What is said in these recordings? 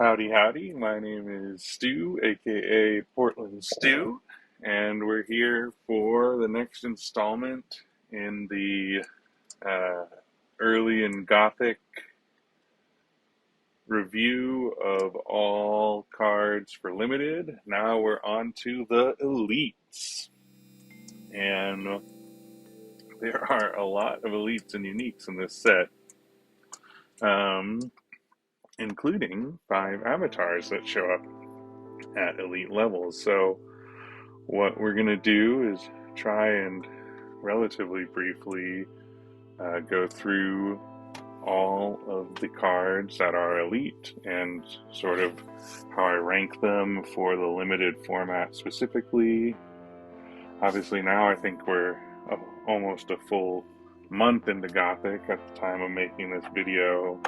Howdy, howdy. My name is Stu, aka Portland Stew, and we're here for the next installment in the uh, early and Gothic review of all cards for limited. Now we're on to the elites, and there are a lot of elites and uniques in this set, um, including 5 avatars that show up at elite levels. So what we're going to do is try and relatively briefly go through all of the cards that are elite and sort of how I rank them for the limited format specifically. Obviously, now I think we're almost a full month into Gothic at the time of making this video.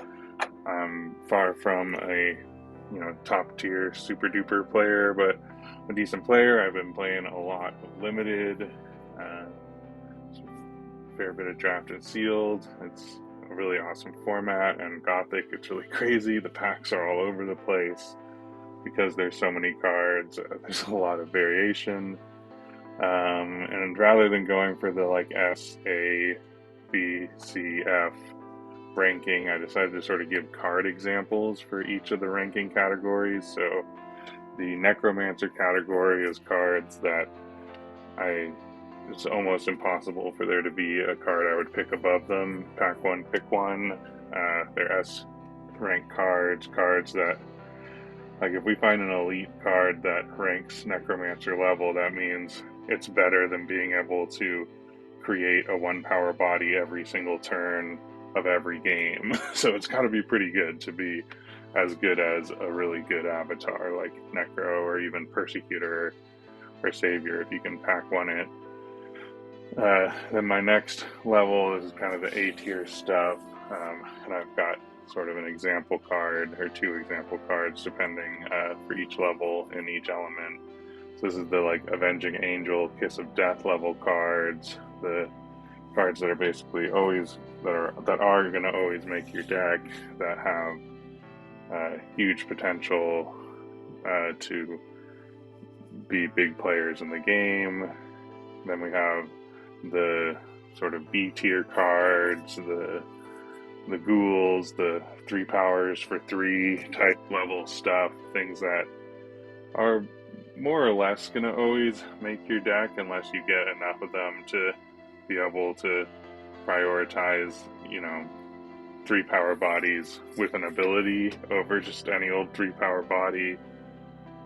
I'm far from a top tier super duper player, but a decent player. I've been playing a lot of limited, a fair bit of drafted sealed. It's a really awesome format, and Gothic, it's really crazy. The packs are all over the place because there's so many cards. There's a lot of variation, and rather than going for the like S, A, B, C, F ranking, I decided to sort of give card examples for each of the ranking categories. So the Necromancer category is cards that it's almost impossible for there to be a card I would pick above them. Pack one, pick one. They're S rank cards that, like, if we find an elite card that ranks Necromancer level, that means it's better than being able to create a 1 power body every single turn of every game. So it's got to be pretty good to be as good as a really good avatar like Necro or even Persecutor or Savior if you can pack one in. Then my next level is kind of the A tier stuff, and I've got sort of an example card or 2 example cards depending for each level in each element. So this is the like Avenging Angel, Kiss of Death level cards, the cards that are basically always that are going to always make your deck, that have huge potential to be big players in the game. Then we have the sort of B tier cards, the ghouls, the 3 powers for 3 type level stuff, things that are more or less going to always make your deck unless you get enough of them to be able to prioritize, 3 power bodies with an ability over just any old 3 power body.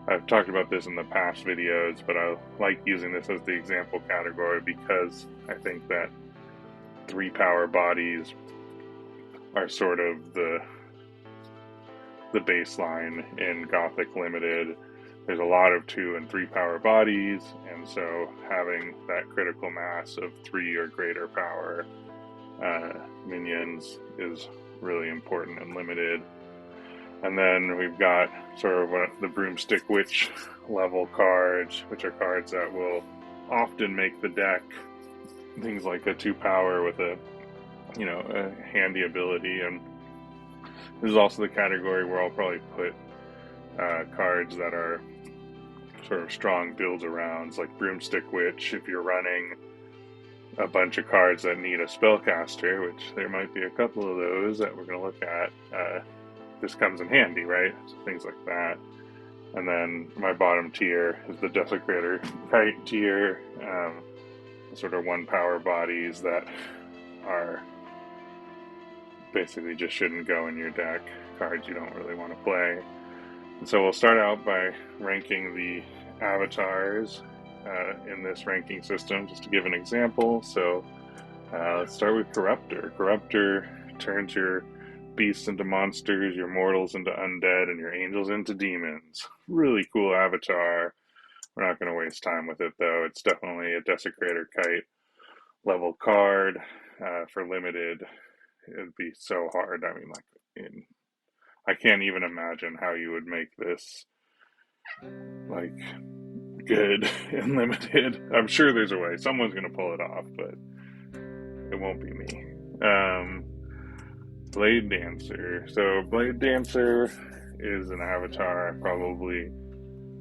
I've talked about this in the past videos, but I like using this as the example category because I think that 3 power bodies are sort of the baseline in Gothic Limited. There's a lot of 2 and 3 power bodies, and so having that critical mass of 3 or greater power minions is really important and limited. And then we've got sort of the Broomstick Witch level cards, which are cards that will often make the deck. Things like a 2 power with a handy ability. And this is also the category where I'll probably put cards that are sort of strong builds arounds, like Broomstick Witch. If you're running a bunch of cards that need a spellcaster, which there might be a couple of those that we're going to look at, this comes in handy, right? So things like that. And then my bottom tier is the Desecrator Kite tier, sort of 1 power bodies that are basically just shouldn't go in your deck, cards you don't really want to play. And so we'll start out by ranking the avatars in this ranking system, just to give an example. So let's start with Corruptor. Corruptor turns your beasts into monsters, your mortals into undead, and your angels into demons. Really cool avatar. We're not going to waste time with it, though. It's definitely a Desecrator Kite level card. For limited, it'd be so hard. I mean, I can't even imagine how you would make this like good and limited. I'm sure there's a way. Someone's going to pull it off, but it won't be me. Blade Dancer. So Blade Dancer is an avatar I probably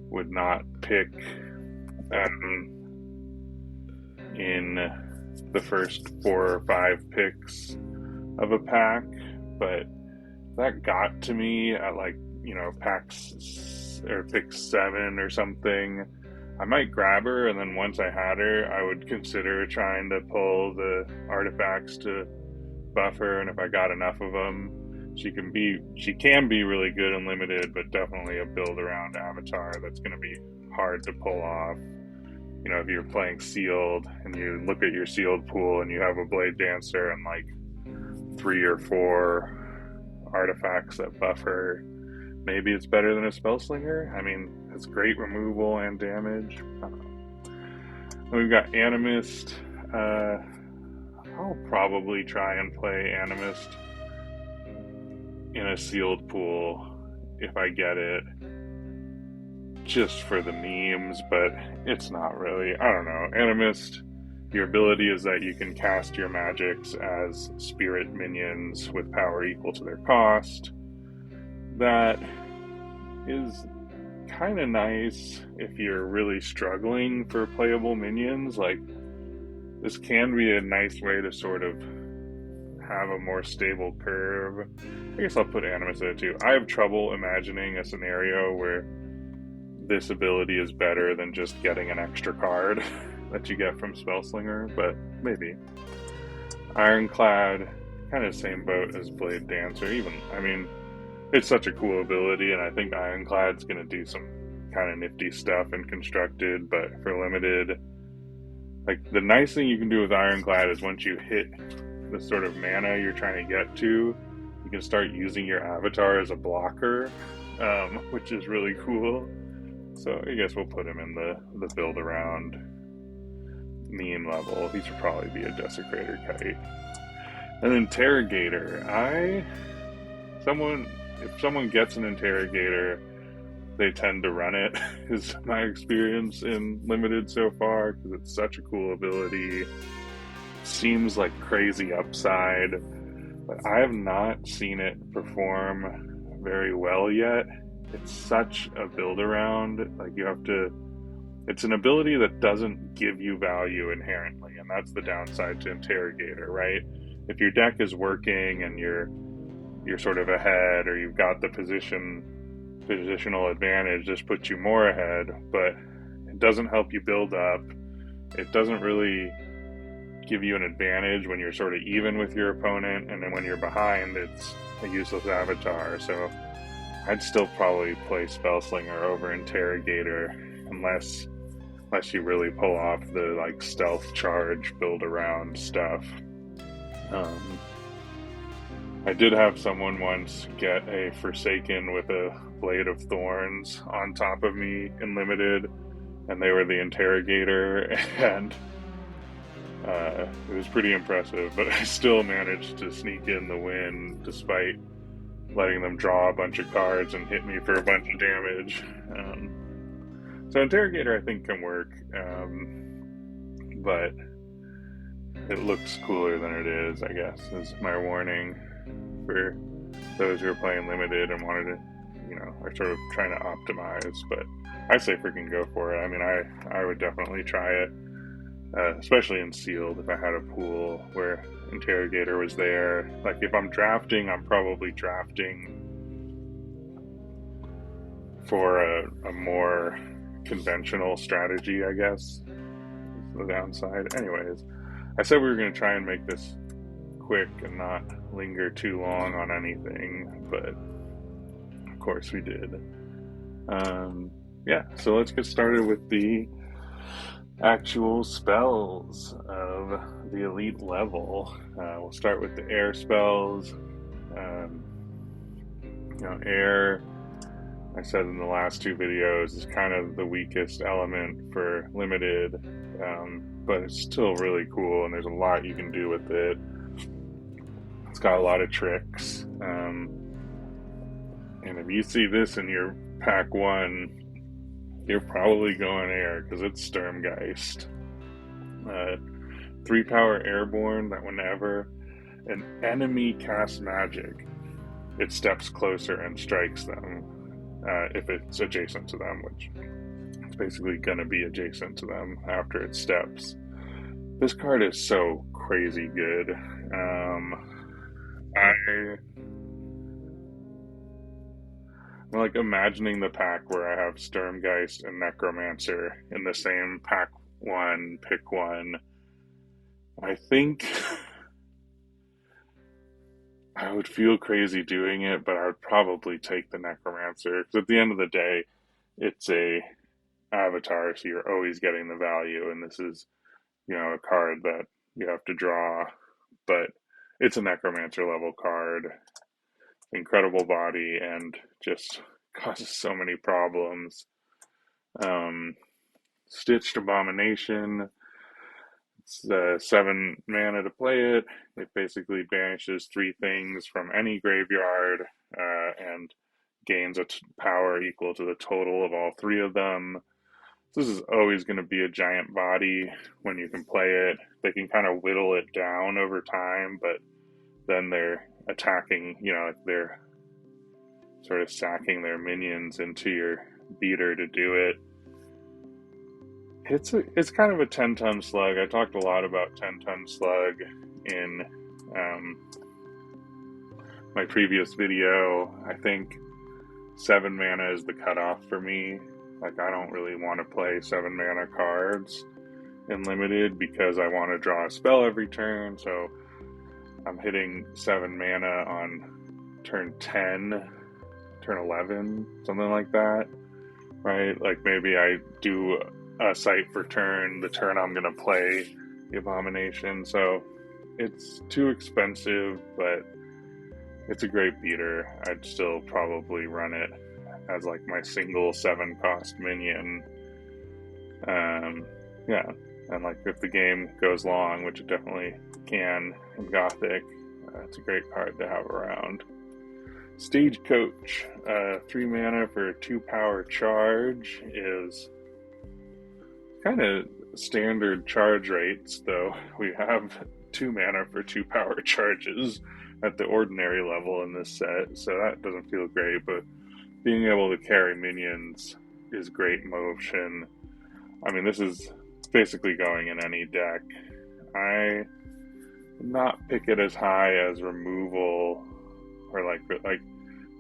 would not pick in the first 4 or 5 picks of a pack, but that got to me at like, packs or pick 7 or something. I might grab her, and then once I had her, I would consider trying to pull the artifacts to buff her, and if I got enough of them, she can be really good and limited, but definitely a build around avatar that's going to be hard to pull off. If you're playing sealed and you look at your sealed pool and you have a blade dancer and like 3 or 4 artifacts that buff her, maybe it's better than a spellslinger. I mean, it's great removal and damage. I don't know. We've got Animist. I'll probably try and play Animist in a sealed pool if I get it, just for the memes, but it's not really. I don't know. Animist, your ability is that you can cast your magics as spirit minions with power equal to their cost. That is kind of nice if you're really struggling for playable minions. Like, this can be a nice way to sort of have a more stable curve. I guess I'll put Animus in it too. I have trouble imagining a scenario where this ability is better than just getting an extra card that you get from Spellslinger, but maybe. Ironclad, kind of same boat as Blade Dancer. It's such a cool ability, and I think Ironclad's going to do some kind of nifty stuff in Constructed, but for Limited, like, the nice thing you can do with Ironclad is once you hit the sort of mana you're trying to get to, you can start using your avatar as a blocker, which is really cool. So I guess we'll put him in the build around meme level. He should probably be a Desecrator Kite. An Interrogator. If someone gets an Interrogator, they tend to run it, is my experience in Limited so far, because it's such a cool ability. Seems like crazy upside, but I have not seen it perform very well yet. It's such a build around. Like, it's an ability that doesn't give you value inherently, and that's the downside to Interrogator, right? If your deck is working and you're sort of ahead, or you've got the positional advantage, this puts you more ahead, but it doesn't help you build up. It doesn't really give you an advantage when you're sort of even with your opponent, and then when you're behind, it's a useless avatar. So I'd still probably play Spellslinger over Interrogator, unless you really pull off the like stealth charge build around stuff. I did have someone once get a Forsaken with a Blade of Thorns on top of me in Limited, and they were the Interrogator, and it was pretty impressive, but I still managed to sneak in the win despite letting them draw a bunch of cards and hit me for a bunch of damage. So Interrogator, I think, can work, but it looks cooler than it is, I guess, is my warning for those who are playing Limited and wanted to, are sort of trying to optimize. But I say freaking go for it. I would definitely try it, especially in Sealed if I had a pool where Interrogator was there. Like, if I'm drafting, I'm probably drafting for a more conventional strategy, I guess, is the downside. Anyways, I said we were going to try and make this quick and not linger too long on anything, but of course we did. So let's get started with the actual spells of the elite level. We'll start with the air spells. Air, I said in the last 2 videos, is kind of the weakest element for Limited, but it's still really cool, and there's a lot you can do with it. It's got a lot of tricks, and if you see this in your pack 1, you're probably going air, because it's Sturmgeist. 3 power airborne, that whenever an enemy casts magic, it steps closer and strikes them if it's adjacent to them, which it's basically going to be adjacent to them after it steps. This card is so crazy good. I'm like imagining the pack where I have Sturmgeist and Necromancer in the same pack one, pick one. I think I would feel crazy doing it, but I would probably take the Necromancer because at the end of the day, it's a avatar, so you're always getting the value, and this is, a card that you have to draw, but it's a Necromancer level card. Incredible body and just causes so many problems. Stitched Abomination. It's 7 mana to play it. It basically banishes 3 things from any graveyard and gains a power equal to the total of all 3 of them. This is always going to be a giant body when you can play it. They can kind of whittle it down over time, but then they're attacking, they're sort of sacking their minions into your beater to do it. It's kind of a 10-ton slug. I talked a lot about 10-ton slug in my previous video. I think 7 mana is the cutoff for me. Like, I don't really want to play 7 mana cards in limited because I want to draw a spell every turn. So I'm hitting 7 mana on turn 10, turn 11, something like that, right? Like maybe I do a sight for the turn I'm going to play the Abomination. So it's too expensive, but it's a great beater. I'd still probably run it as like my single 7 cost minion. Yeah, and like if the game goes long, which it definitely can in Gothic, it's a great card to have around. Stagecoach, 3 mana for a 2 power charge is kind of standard charge rates, though we have 2 mana for 2 power charges at the ordinary level in this set, so that doesn't feel great, but being able to carry minions is great motion. I mean, this is basically going in any deck. I would not pick it as high as removal or like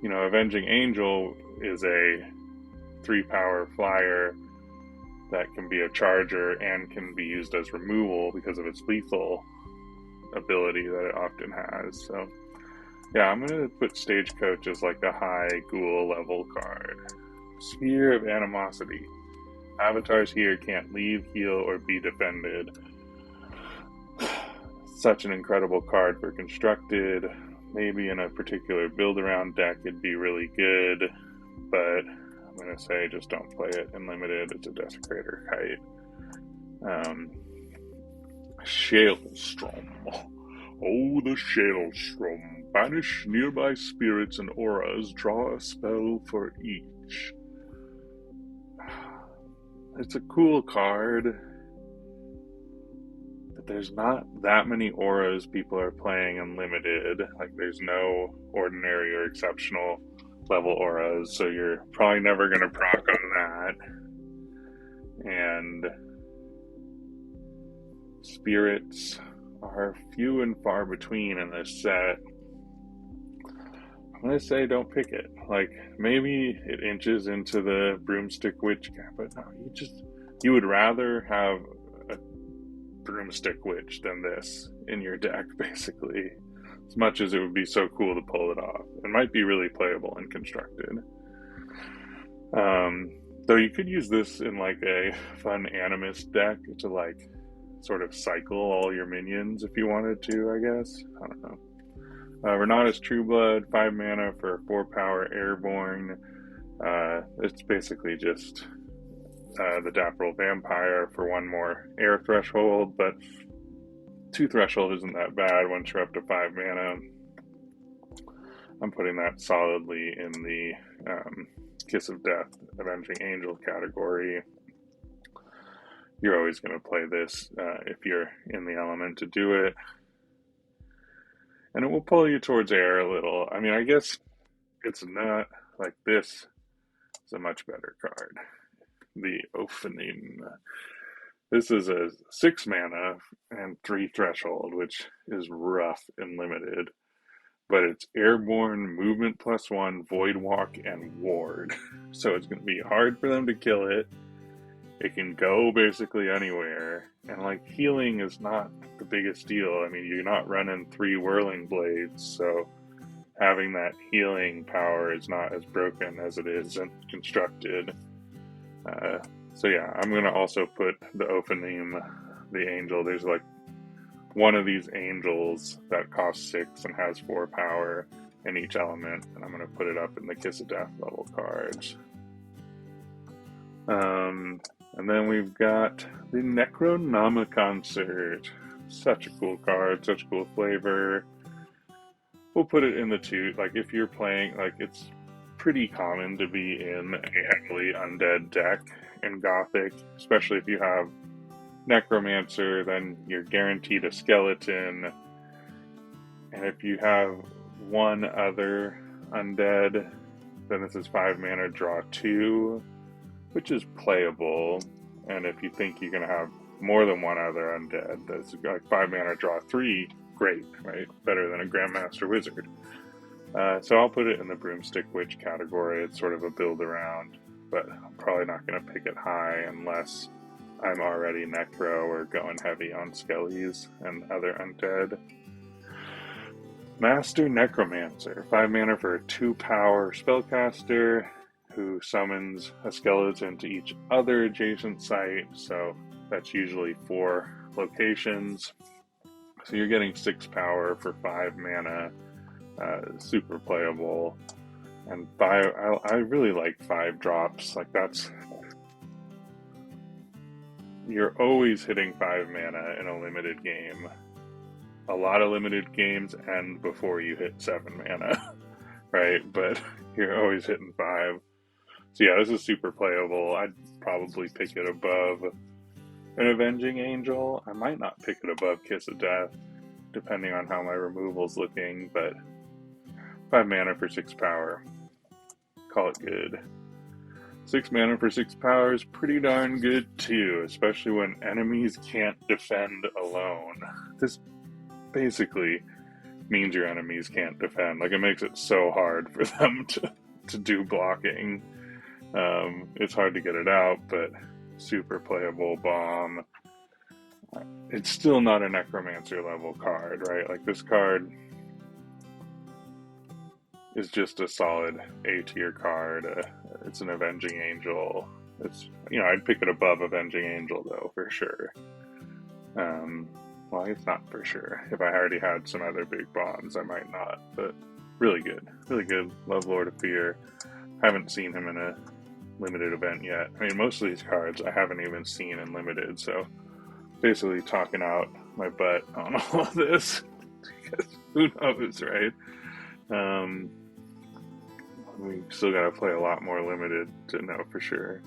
Avenging Angel is a 3 power flyer that can be a charger and can be used as removal because of its lethal ability that it often has. So yeah, I'm going to put Stagecoach as like a high ghoul level card. Sphere of Animosity. Avatars here can't leave, heal, or be defended. Such an incredible card for constructed. Maybe in a particular build-around deck it'd be really good, but I'm going to say just don't play it in limited. It's a Desecrator Kite. Shalestrom. Oh, the Shalestrom. Banish nearby spirits and auras. Draw a spell for each. It's a cool card, but there's not that many auras people are playing in limited. Like, there's no ordinary or exceptional level auras, so you're probably never going to proc on that. And spirits are few and far between in this set. I'm going to say don't pick it. Like, maybe it inches into the Broomstick Witch cap, but no, you would rather have a Broomstick Witch than this in your deck, basically. As much as it would be so cool to pull it off. It might be really playable and constructed. Though you could use this in like a fun Animist deck to like sort of cycle all your minions if you wanted to, I guess. I don't know. Renata's Trueblood, 5 mana for 4 power airborne. It's basically just the Dapple Vampire for 1 more air threshold, but 2 threshold isn't that bad once you're up to 5 mana. I'm putting that solidly in the Kiss of Death, Avenging Angel category. You're always going to play this if you're in the element to do it. and it will pull you towards air a little. I mean, I guess it's not like this. It's a much better card. The Opening. This is a 6 mana and 3 threshold, which is rough and limited. But it's airborne, movement +1, void walk, and ward. So it's going to be hard for them to kill it. It can go basically anywhere. And like healing is not the biggest deal. I mean, you're not running 3 whirling blades, so having that healing power is not as broken as it is constructed. So yeah, I'm going to also put the Opening, the angel. There's like one of these angels that costs 6 and has 4 power in each element, and I'm going to put it up in the Kiss of Death level cards. And then we've got the Necronomicon. Such a cool card, such a cool flavor. We'll put it in the 2. Like, if you're playing, like, it's pretty common to be in a heavily undead deck in Gothic, especially if you have Necromancer, then you're guaranteed a skeleton. And if you have one other undead, then this is 5 mana, draw 2, which is playable. And if you think you're going to have more than one other undead, that's like 5 mana, draw 3, great, right? Better than a Grandmaster Wizard. So I'll put it in the Broomstick Witch category. It's sort of a build around, but I'm probably not going to pick it high unless I'm already Necro or going heavy on Skellies and other undead. Master Necromancer, 5 mana for a 2 power spellcaster who summons a skeleton to each other adjacent site, so that's usually 4 locations. So you're getting 6 power for 5 mana, super playable. And I really like 5 drops, like that's... You're always hitting 5 mana in a limited game. A lot of limited games end before you hit 7 mana, right? But you're always hitting 5. So yeah, this is super playable. I'd probably pick it above an Avenging Angel. I might not pick it above Kiss of Death, depending on how my removal's looking, but 5 mana for 6 power. Call it good. 6 mana for 6 power is pretty darn good too, especially when enemies can't defend alone. This basically means your enemies can't defend. Like, it makes it so hard for them to do blocking. It's hard to get it out, but super playable bomb. It's still not a Necromancer level card, right? Like, this card is just a solid A tier card. It's an Avenging Angel. It's, I'd pick it above Avenging Angel though, for sure. Well, it's not for sure. If I already had some other big bombs, I might not. But really good, really good. Love Lord of Fear. Haven't seen him in a limited event yet. I mean, most of these cards I haven't even seen in limited, so basically talking out my butt on all of this. Because who knows, right? We still gotta play a lot more limited to know for sure.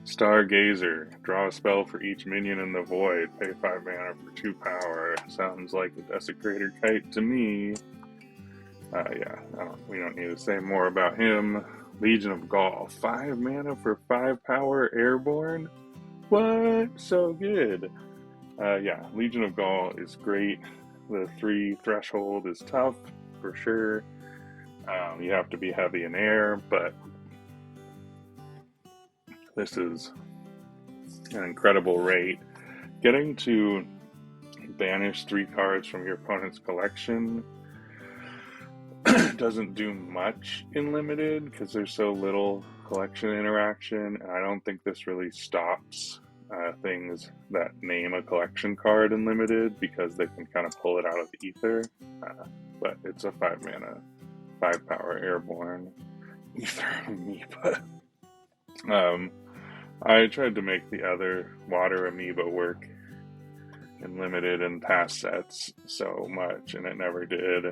Stargazer, draw a spell for each minion in the void, pay 5 mana for 2 power. Sounds like a Desecrator Kite to me. We don't need to say more about him. Legion of Gaul, 5 mana for 5 power airborne? What? So good. Legion of Gaul is great. The 3 threshold is tough, for sure. You have to be heavy in air, but this is an incredible rate. Getting to banish 3 cards from your opponent's collection doesn't do much in limited because there's so little collection interaction, and I don't think this really stops things that name a collection card in limited because they can kind of pull it out of the ether. But it's a 5 mana, 5 power airborne ether amoeba. I tried to make the other water amoeba work in limited and past sets so much, and it never did.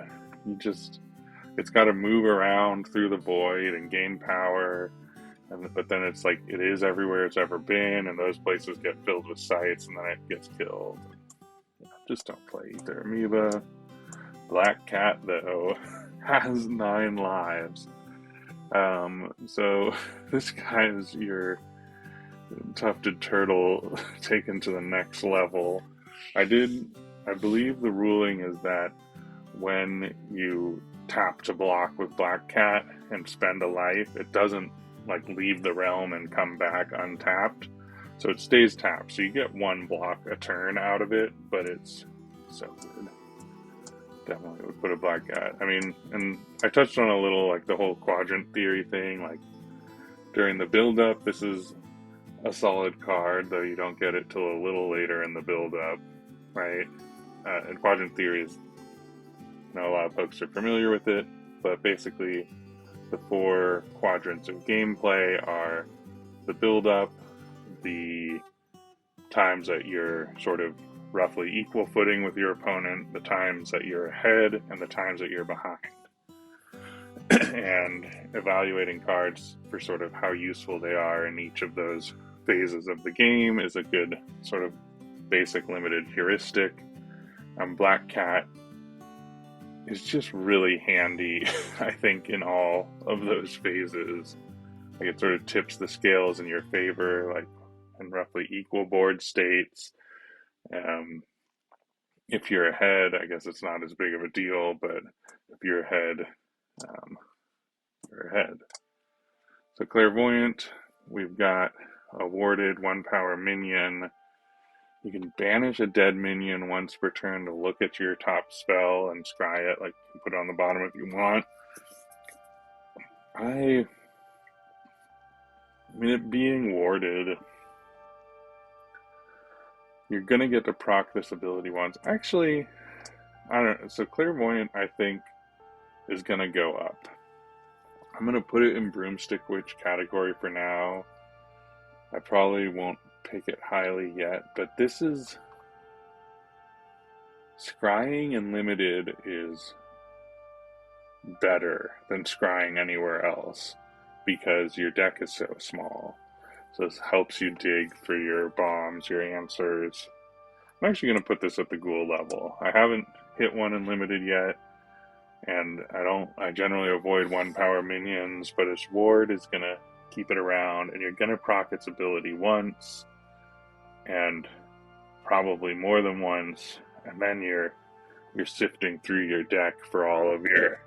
It's got to move around through the void and gain power, but then it's like it is everywhere it's ever been, and those places get filled with sites, and then it gets killed. Just don't play Ether Amoeba. Black Cat, though, has 9 lives. So this guy is your tufted turtle taken to the next level. I believe the ruling is that when you tap to block with Black Cat and spend a life, it doesn't like leave the realm and come back untapped. So it stays tapped. So you get 1 block a turn out of it, but it's so good. Definitely would put a Black Cat. I mean, and I touched on a little like the whole quadrant theory thing. Like during the build up, this is a solid card, though you don't get it till a little later in the build up, right? And quadrant theory is, a lot of folks are familiar with it, but basically the 4 quadrants of gameplay are the build up, the times that you're sort of roughly equal footing with your opponent, the times that you're ahead, and the times that you're behind. And evaluating cards for sort of how useful they are in each of those phases of the game is a good sort of basic limited heuristic. Black Cat is just really handy, I think, in all of those phases. Like it sort of tips the scales in your favor, like in roughly equal board states. If you're ahead, I guess it's not as big of a deal, but if you're ahead, you're ahead. So Clairvoyant, we've got awarded 1 power minion. You can banish a dead minion once per turn to look at your top spell and scry it, like put it on the bottom if you want. I mean, it being warded, you're going to get to proc this ability once. Actually, I don't know. So Clairvoyant, I think, is going to go up. I'm going to put it in Broomstick Witch category for now. I probably won't pick it highly yet, but this is... Scrying in Limited is better than scrying anywhere else because your deck is so small. So this helps you dig for your bombs, your answers. I'm actually going to put this at the ghoul level. I haven't hit one in Limited yet, and I generally avoid 1 power minions, but its ward is going to keep it around, and you're going to proc its ability once, and probably more than once, and then you're sifting through your deck for all of your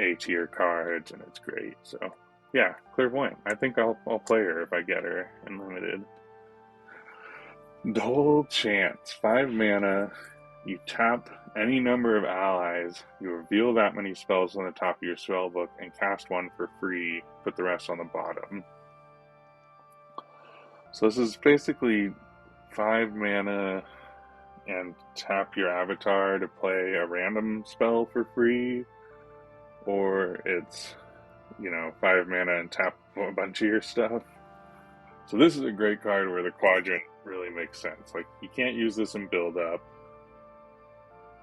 A tier cards, and it's great. So yeah, Clairvoyant. I think I'll play her if I get her in Limited. Dole Chance, 5 mana. You tap any number of allies, you reveal that many spells on the top of your spell book, and cast 1 for free, put the rest on the bottom. So this is basically 5 mana and tap your avatar to play a random spell for free, or it's, 5 mana and tap a bunch of your stuff. So this is a great card where the quadrant really makes sense. Like, you can't use this in build up.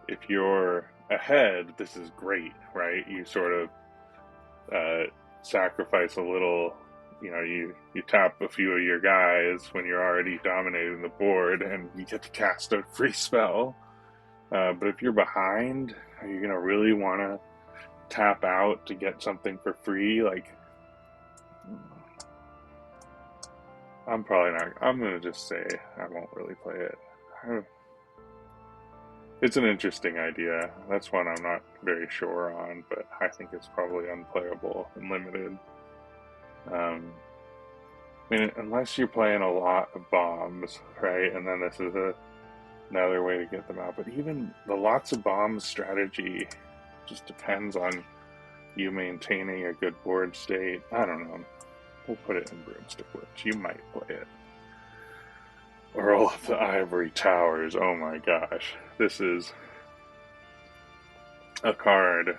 If you're ahead, this is great, right? You sort of sacrifice a little, you tap a few of your guys when you're already dominating the board, and you get to cast a free spell. But if you're behind, are you going to really want to tap out to get something for free? Like, I'm probably not. I'm going to just say I won't really play it. It's an interesting idea. That's one I'm not very sure on, but I think it's probably unplayable and limited. I mean, unless you're playing a lot of bombs, right? And then this is another way to get them out. But even the lots of bombs strategy just depends on you maintaining a good board state. I don't know. We'll put it in Broomstick Witch. You might play it. Earl of the Ivory Towers. Oh my gosh. This is a card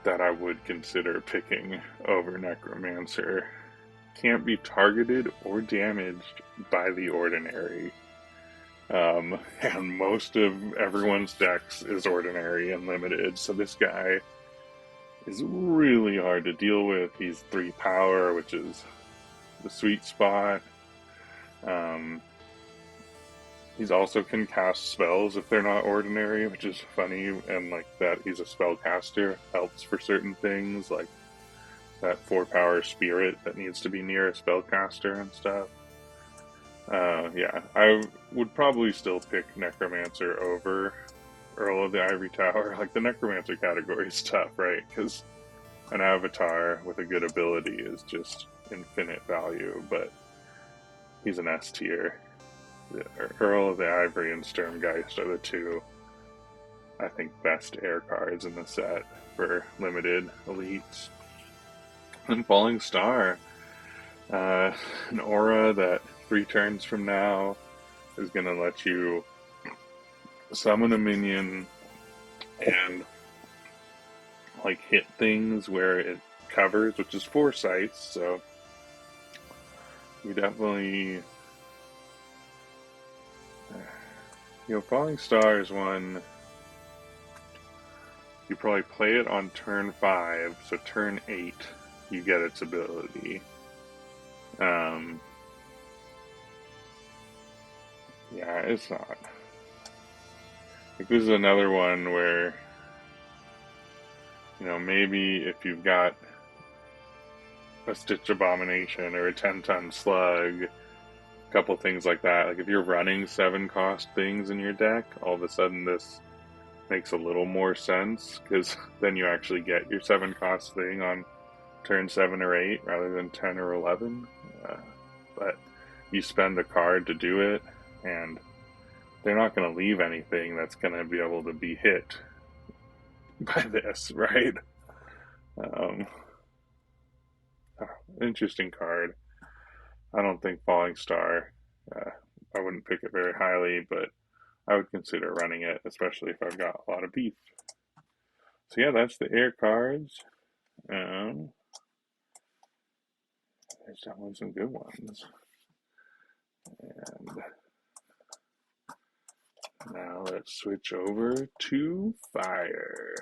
that I would consider picking over Necromancer. Can't be targeted or damaged by the Ordinary. And most of everyone's decks is Ordinary and Limited, so this guy is really hard to deal with. He's 3 power, which is the sweet spot. He's also can cast spells if they're not ordinary, which is funny, and like that he's a spellcaster helps for certain things, like that 4-power spirit that needs to be near a spellcaster and stuff. Yeah, I would probably still pick Necromancer over Earl of the Ivory Tower. Like the Necromancer category is tough, right? Because an avatar with a good ability is just infinite value, but he's an S tier. The Earl of the Ivory and Sturmgeist are the two, I think, best air cards in the set for limited elites. And Falling Star, an aura that 3 turns from now is going to let you summon a minion and like hit things where it covers, which is 4 sites, so you definitely, Falling Star is one you probably play it on turn 5, so turn 8 you get its ability. Yeah, it's not. Like, this is another one where, maybe if you've got a Stitch Abomination or a 10-ton slug, a couple things like that. Like, if you're running 7-cost things in your deck, all of a sudden this makes a little more sense, because then you actually get your 7-cost thing on turn 7 or 8 rather than 10 or 11. But you spend a card to do it, and they're not going to leave anything that's going to be able to be hit by this, right? Interesting card. I don't think Falling Star, I wouldn't pick it very highly, but I would consider running it, especially if I've got a lot of beef. So yeah, that's the air cards. There's definitely some good ones. And now let's switch over to fire.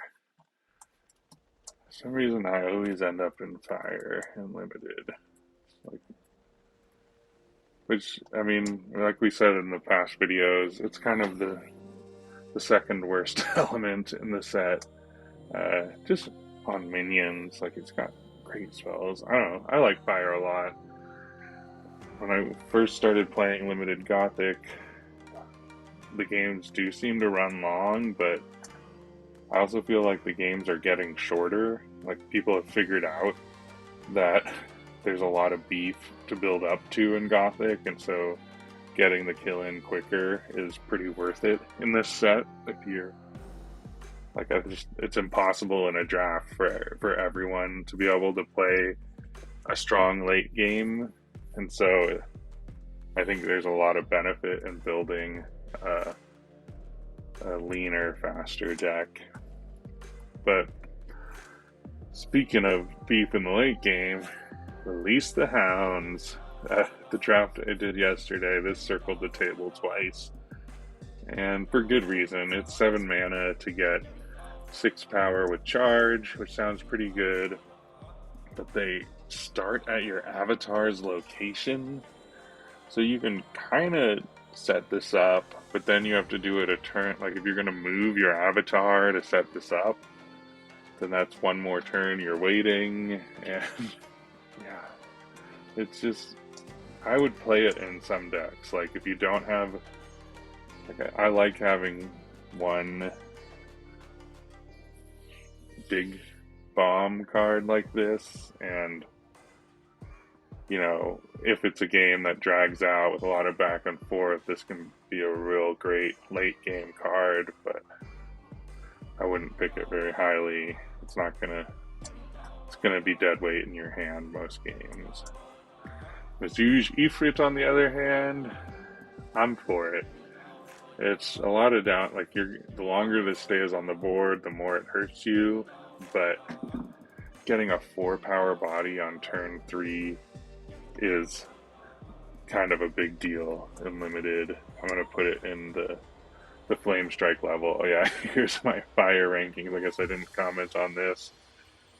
For some reason, I always end up in fire and limited. Which, I mean, like we said in the past videos, it's kind of the second worst element in the set. Just on minions, like it's got great spells. I don't know, I like fire a lot. When I first started playing limited Gothic, the games do seem to run long, but I also feel like the games are getting shorter. Like, people have figured out that there's a lot of beef to build up to in Gothic, and so getting the kill in quicker is pretty worth it in this set. If you're like, it's impossible in a draft for everyone to be able to play a strong late game, and so I think there's a lot of benefit in building a leaner, faster deck. But speaking of beef in the late game, release the Hounds. The draft I did yesterday, this circled the table twice, and for good reason. It's 7 mana to get 6 power with charge, which sounds pretty good, but they start at your avatar's location, so you can kind of set this up, but then you have to do it a turn. Like, if you're going to move your avatar to set this up, then that's one more turn you're waiting, and yeah, it's just, I would play it in some decks. Like, if you don't have, like, I like having one big bomb card like this, and if it's a game that drags out with a lot of back and forth, this can be a real great late game card, but I wouldn't pick it very highly. It's gonna be dead weight in your hand most games. Mizuge Ifrit, on the other hand, I'm for it. It's a lot of down, like, the longer this stays on the board, the more it hurts you, but getting a 4-power body on turn 3 is kind of a big deal in limited. I'm going to put it in the Flame Strike level. Oh yeah, here's my fire rankings. I guess I didn't comment on this,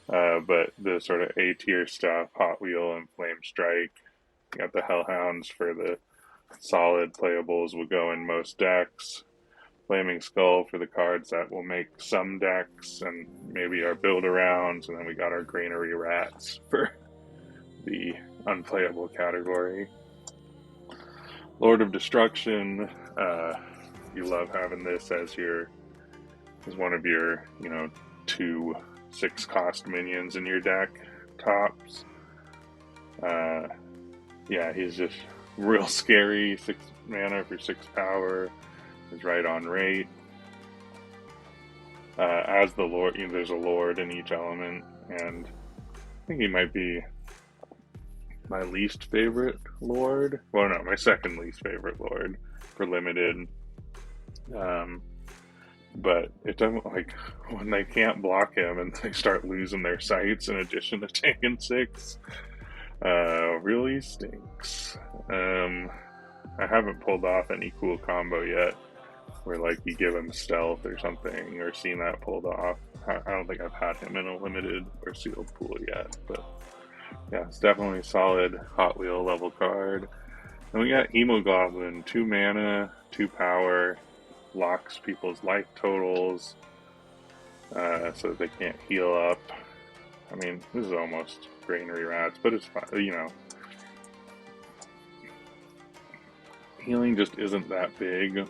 but the sort of A tier stuff, Hot Wheel and Flame Strike. You got the Hellhounds for the solid playables will go in most decks. Flaming Skull for the cards that will make some decks and maybe our build arounds, and then we got our Granary Rats for the unplayable category. Lord of Destruction, you love having this as one of your 2 6-cost minions in your deck tops. Yeah, he's just real scary. 6 mana for 6 power. Is right on rate. As the Lord, there's a Lord in each element, and I think he might be my least favorite Lord. Well, no, my second least favorite Lord for limited. But it doesn't, like, when they can't block him and they start losing their sights in addition to taking 6, really stinks. I haven't pulled off any cool combo yet where, like, you give him stealth or something, or seen that pulled off. I don't think I've had him in a limited or sealed pool yet, but yeah, it's definitely a solid Hot Wheel level card. And we got Hemoglobin, 2 mana, 2 power, locks people's life totals, so that they can't heal up. I mean, this is almost Granary Rats, but it's fine, Healing just isn't that big.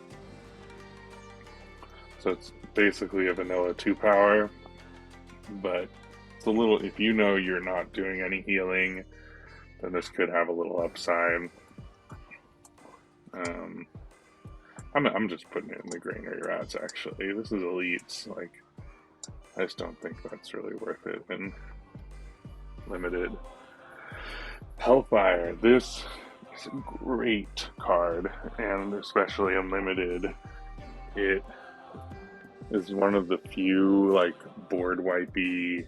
So it's basically a vanilla 2 power, but it's a little, if you're not doing any healing, then this could have a little upside. I'm just putting it in the Granary Rats, actually. This is Elites. Like, I just don't think that's really worth it in limited. Hellfire. This is a great card, and especially in limited, it is one of the few, like, board wipey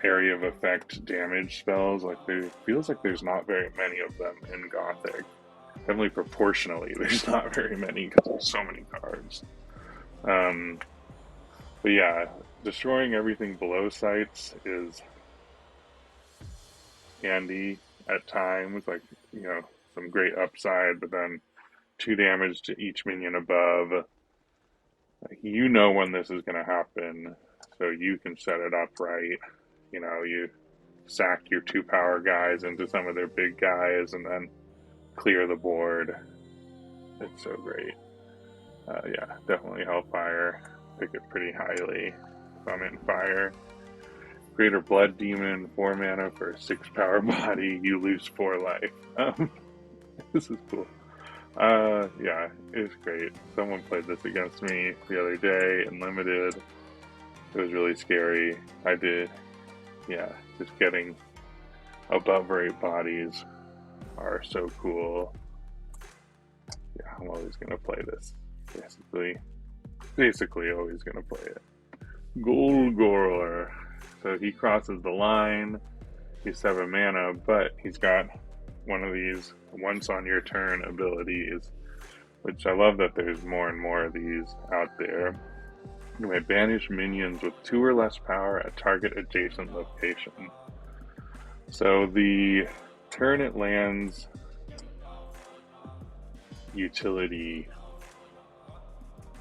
area of effect damage spells. Like, it feels like there's not very many of them in Gothic. Definitely proportionally, there's not very many because there's so many cards. But yeah, destroying everything below sights is handy at times. Like, some great upside, but then 2 damage to each minion above. When this is going to happen, so you can set it up right. You sack your 2 power guys into some of their big guys and then clear the board. It's so great. Yeah, definitely Hellfire. Pick it pretty highly if I'm in fire. Greater Blood Demon, 4 mana for a 6 power body. You lose 4 life. This is cool. Yeah, it's great. Someone played this against me the other day in limited. It was really scary. I did. Yeah, just getting above rate bodies are so cool. Yeah, I'm always gonna play this. Basically always gonna play it. Golgoroth. So he crosses the line. He's 7 mana, but he's got one of these once on your turn abilities, which I love that there's more and more of these out there. You may banish minions with 2 or less power at target adjacent location. So the turn it lands utility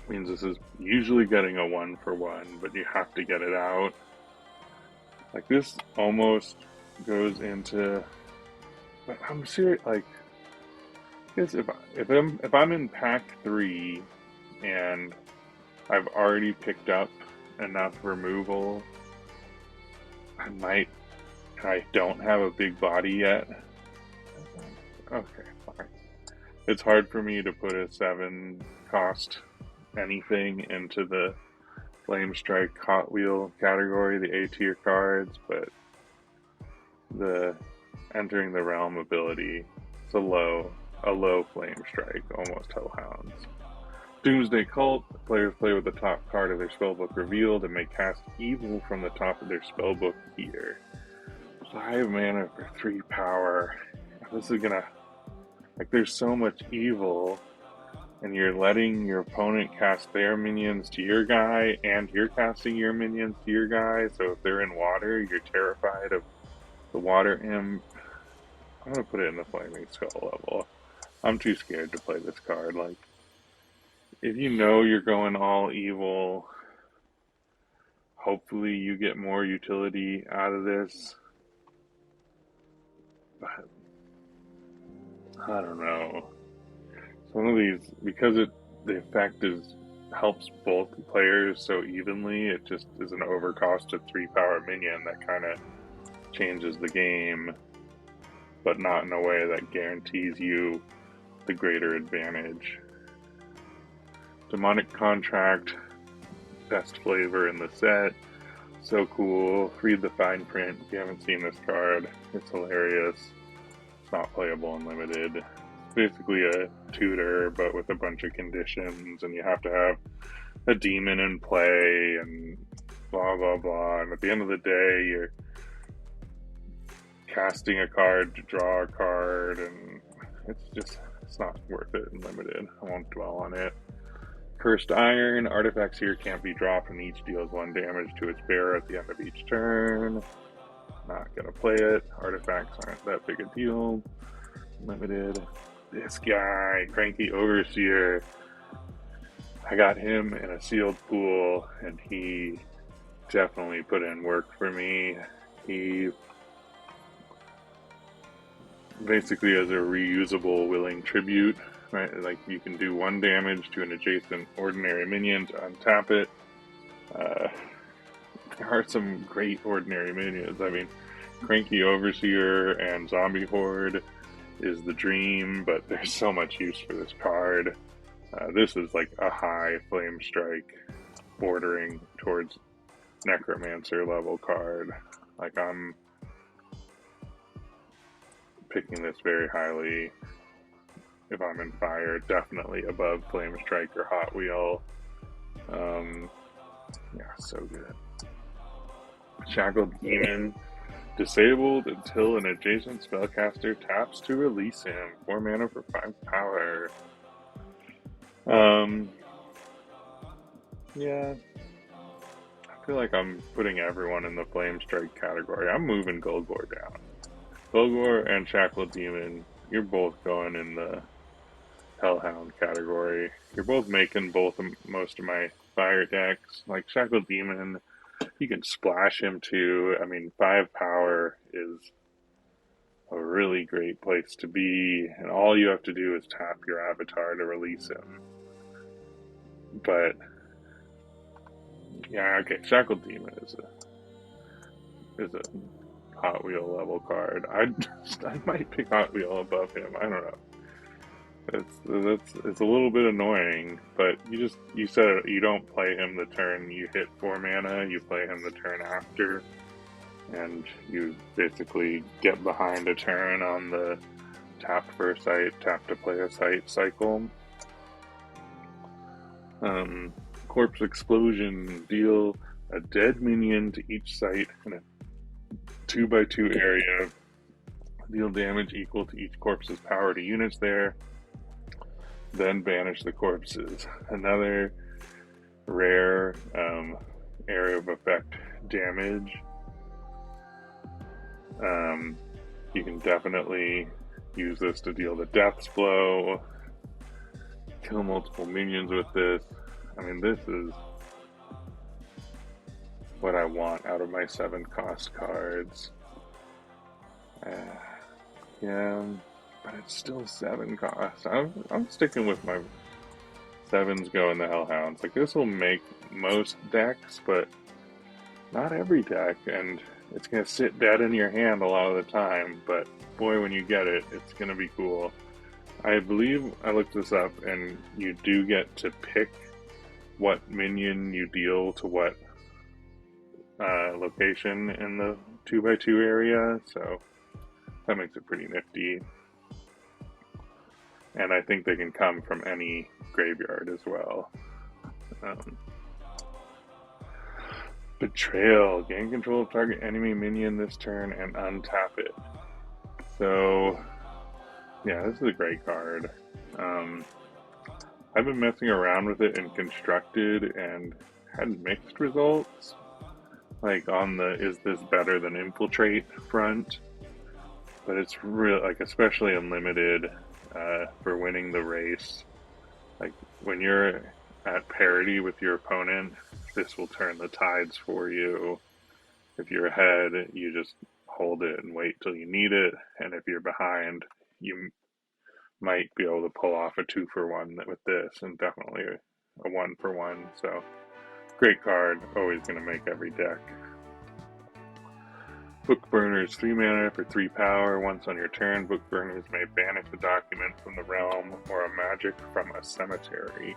means this is usually getting a 1-for-1, but you have to get it out. Like, this almost goes into, but I'm serious, like, because if I'm in pack 3 and I've already picked up enough removal, I don't have a big body yet. Okay, fine. It's hard for me to put a 7 cost anything into the Flame Strike Hot Wheel category, the A tier cards, but the entering the realm ability, it's a low Flame Strike, almost Hellhounds. Doomsday Cult, players play with the top card of their spellbook revealed and may cast evil from the top of their spellbook here. 5 mana for 3 power. This is gonna, like, there's so much evil, and you're letting your opponent cast their minions to your guy, and you're casting your minions to your guy, so if they're in water, you're terrified of the water imp. I'm gonna put it in the Flaming Skull level. I'm too scared to play this card. Like, if you know you're going all evil, hopefully you get more utility out of this. But I don't know. It's one of these, because the effect helps both players so evenly, it just is an overcost of 3-power minion that kind of changes the game, but not in a way that guarantees you the greater advantage. Demonic Contract, best flavor in the set. So cool. Read the fine print if you haven't seen this card. It's hilarious. It's not playable unlimited. It's basically a tutor, but with a bunch of conditions, and you have to have a demon in play, and blah, blah, blah. And at the end of the day, you're casting a card to draw a card, and it's not worth it in limited. I won't dwell on it. Cursed Iron. Artifacts here can't be dropped, and each deals 1 damage to its bearer at the end of each turn. Not gonna play it. Artifacts aren't that big a deal. Limited. This guy, Cranky Overseer. I got him in a sealed pool, and he definitely put in work for me. He basically is a reusable willing tribute. Right, like you can do 1 damage to an adjacent ordinary minion to untap it. There are some great ordinary minions. I mean, Cranky Overseer and Zombie Horde is the dream, but there's so much use for this card. This is like a high Flame Strike, bordering towards Necromancer level card. Like, I'm picking this very highly. If I'm in fire, definitely above Flame Strike or Hot Wheel. Yeah, so good. Shackled Demon. Disabled until an adjacent spellcaster taps to release him. 4 mana for 5 power. Yeah. I feel like I'm putting everyone in the Flame Strike category. I'm moving Golgor down. Golgor and Shackled Demon, you're both going in the Hellhound category. You're both making most of my fire decks. Like Shackled Demon, you can splash him too. I mean, 5 power is a really great place to be, and all you have to do is tap your avatar to release him. But yeah, okay, Shackled Demon is a Hot Wheel level card. I might pick Hot Wheel above him. I don't know. It's a little bit annoying, but you said you don't play him the turn you hit 4 mana, you play him the turn after, and you basically get behind a turn on the tap for a site, tap to play a site cycle. Corpse Explosion, deal a dead minion to each site in a 2x2 area, deal damage equal to each corpse's power to units there. Then banish the corpses. Another rare area of effect damage. You can definitely use this to deal the Death's Blow. Kill multiple minions with this. I mean, this is what I want out of my 7-cost cards. Yeah. But it's still 7 cost. I'm sticking with my 7s go in the Hellhounds. Like, this will make most decks, but not every deck, and it's going to sit dead in your hand a lot of the time, but boy, when you get it, it's going to be cool. I believe I looked this up, and you do get to pick what minion you deal to what location in the 2x2 area, so that makes it pretty nifty. And I think they can come from any graveyard as well. Betrayal. Gain control of target enemy minion this turn and untap it. So, yeah, this is a great card. I've been messing around with it in Constructed and had mixed results. Like on the is this better than Infiltrate front. But it's real, like, especially in Limited. for winning the race. Like when you're at parity with your opponent, this will turn the tides for you. If you're ahead, you just hold it and wait till you need it. And if you're behind, you might be able to pull off a 2-for-1 with this, and definitely a 1-for-1. So great card, always going to make every deck. Book Burners, 3 mana for 3 power. Once on your turn, Book Burners may banish a document from the realm or a magic from a cemetery.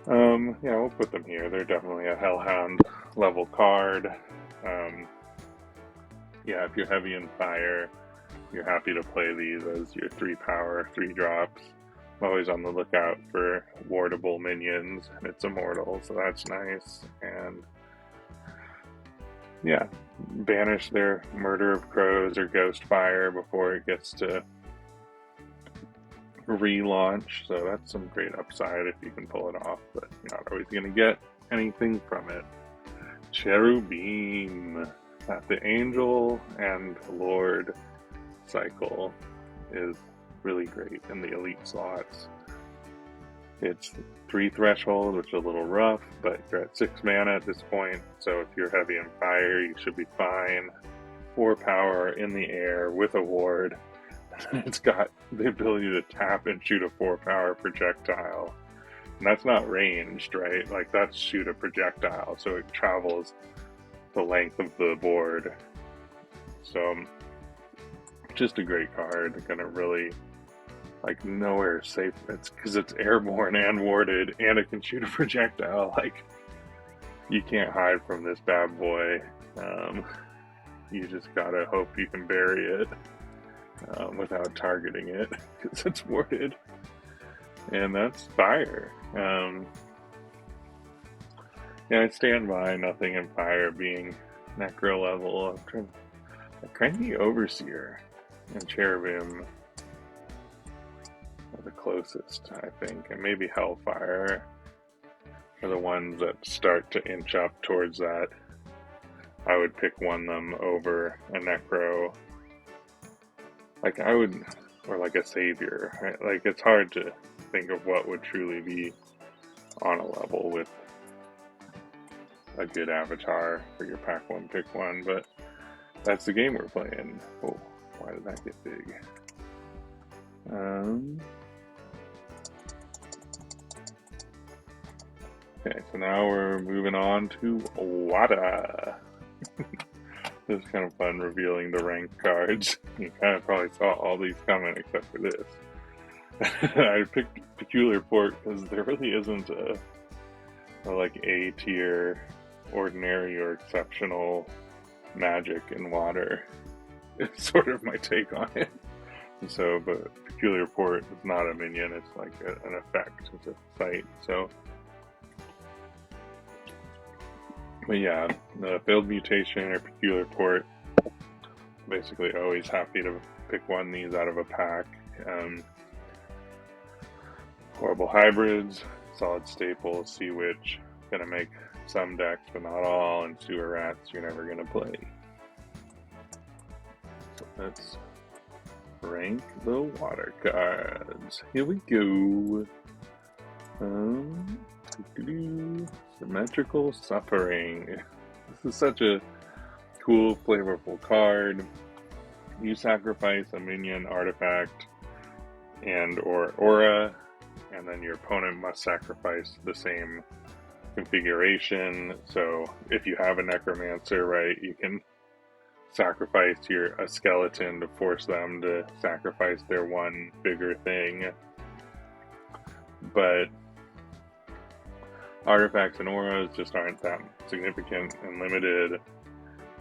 Yeah, we'll put them here. They're definitely a Hellhound level card. Yeah, if you're heavy in fire, you're happy to play these as your 3 power, 3 drops. I'm always on the lookout for wardable minions, and it's immortal, so that's nice. And yeah, banish their Murder of Crows or Ghost Fire before it gets to relaunch, so that's some great upside if you can pull it off, but you're not always going to get anything from it. Cherubim. The Angel and Lord cycle is really great in the elite slots. It's 3 threshold, which is a little rough, but you're at 6 mana at this point, so if you're heavy in fire, you should be fine. 4 power in the air with a ward. It's got the ability to tap and shoot a 4 power projectile. And that's not ranged, right? Like, that's shoot a projectile, so it travels the length of the board. So, just a great card. Gonna really, like, nowhere safe. It's because it's airborne and warded, and it can shoot a projectile. Like, you can't hide from this bad boy. You just gotta hope you can bury it without targeting it, because it's warded. And that's fire. Yeah, I stand by nothing in fire being necro level. Cranky Overseer and Cherubim are the closest, I think, and maybe Hellfire are the ones that start to inch up towards that. I would pick one of them over a necro. Like, I would, or like a savior. Right? Like, it's hard to think of what would truly be on a level with a good avatar for your pack one, pick one, but that's the game we're playing. Oh, why did that get big? Okay, so now we're moving on to Wada. This is kind of fun revealing the ranked cards. You kind of probably saw all these coming except for this. I picked Peculiar Port because there really isn't a like A tier ordinary or exceptional magic in water. It's sort of my take on it. So, but Peculiar Port is not a minion, it's like an effect, it's a sight. So, but yeah, the Failed Mutation or Peculiar Port, basically always happy to pick one of these out of a pack. Horrible Hybrids, Solid Staples, Sea Witch, gonna make some decks, but not all, and Sewer Rats you're never gonna play. So let's rank the water cards. Here we go. Symmetrical Suffering. This is such a cool, flavorful card. You sacrifice a minion, artifact, and or aura, and then your opponent must sacrifice the same configuration. So if you have a necromancer, right, you can sacrifice a skeleton to force them to sacrifice their one bigger thing. But artifacts and auras just aren't that significant and limited.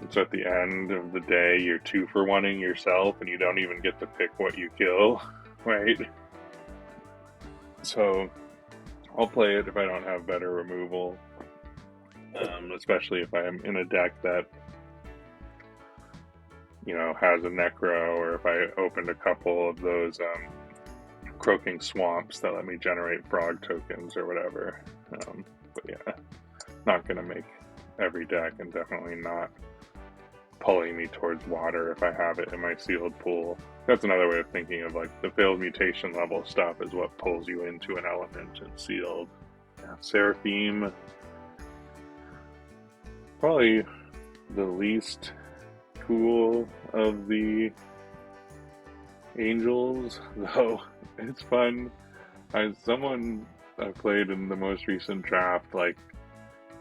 And so at the end of the day, you're 2-for-1ing yourself and you don't even get to pick what you kill, right? So I'll play it if I don't have better removal, especially if I'm in a deck that, you know, has a necro, or if I opened a couple of those croaking swamps that let me generate frog tokens or whatever. But yeah, not going to make every deck, and definitely not pulling me towards water if I have it in my sealed pool. That's another way of thinking of like the failed mutation level stuff is what pulls you into an element in sealed. Yeah, Seraphim, probably the least cool of the angels, though it's fun. Someone I played in the most recent draft, like,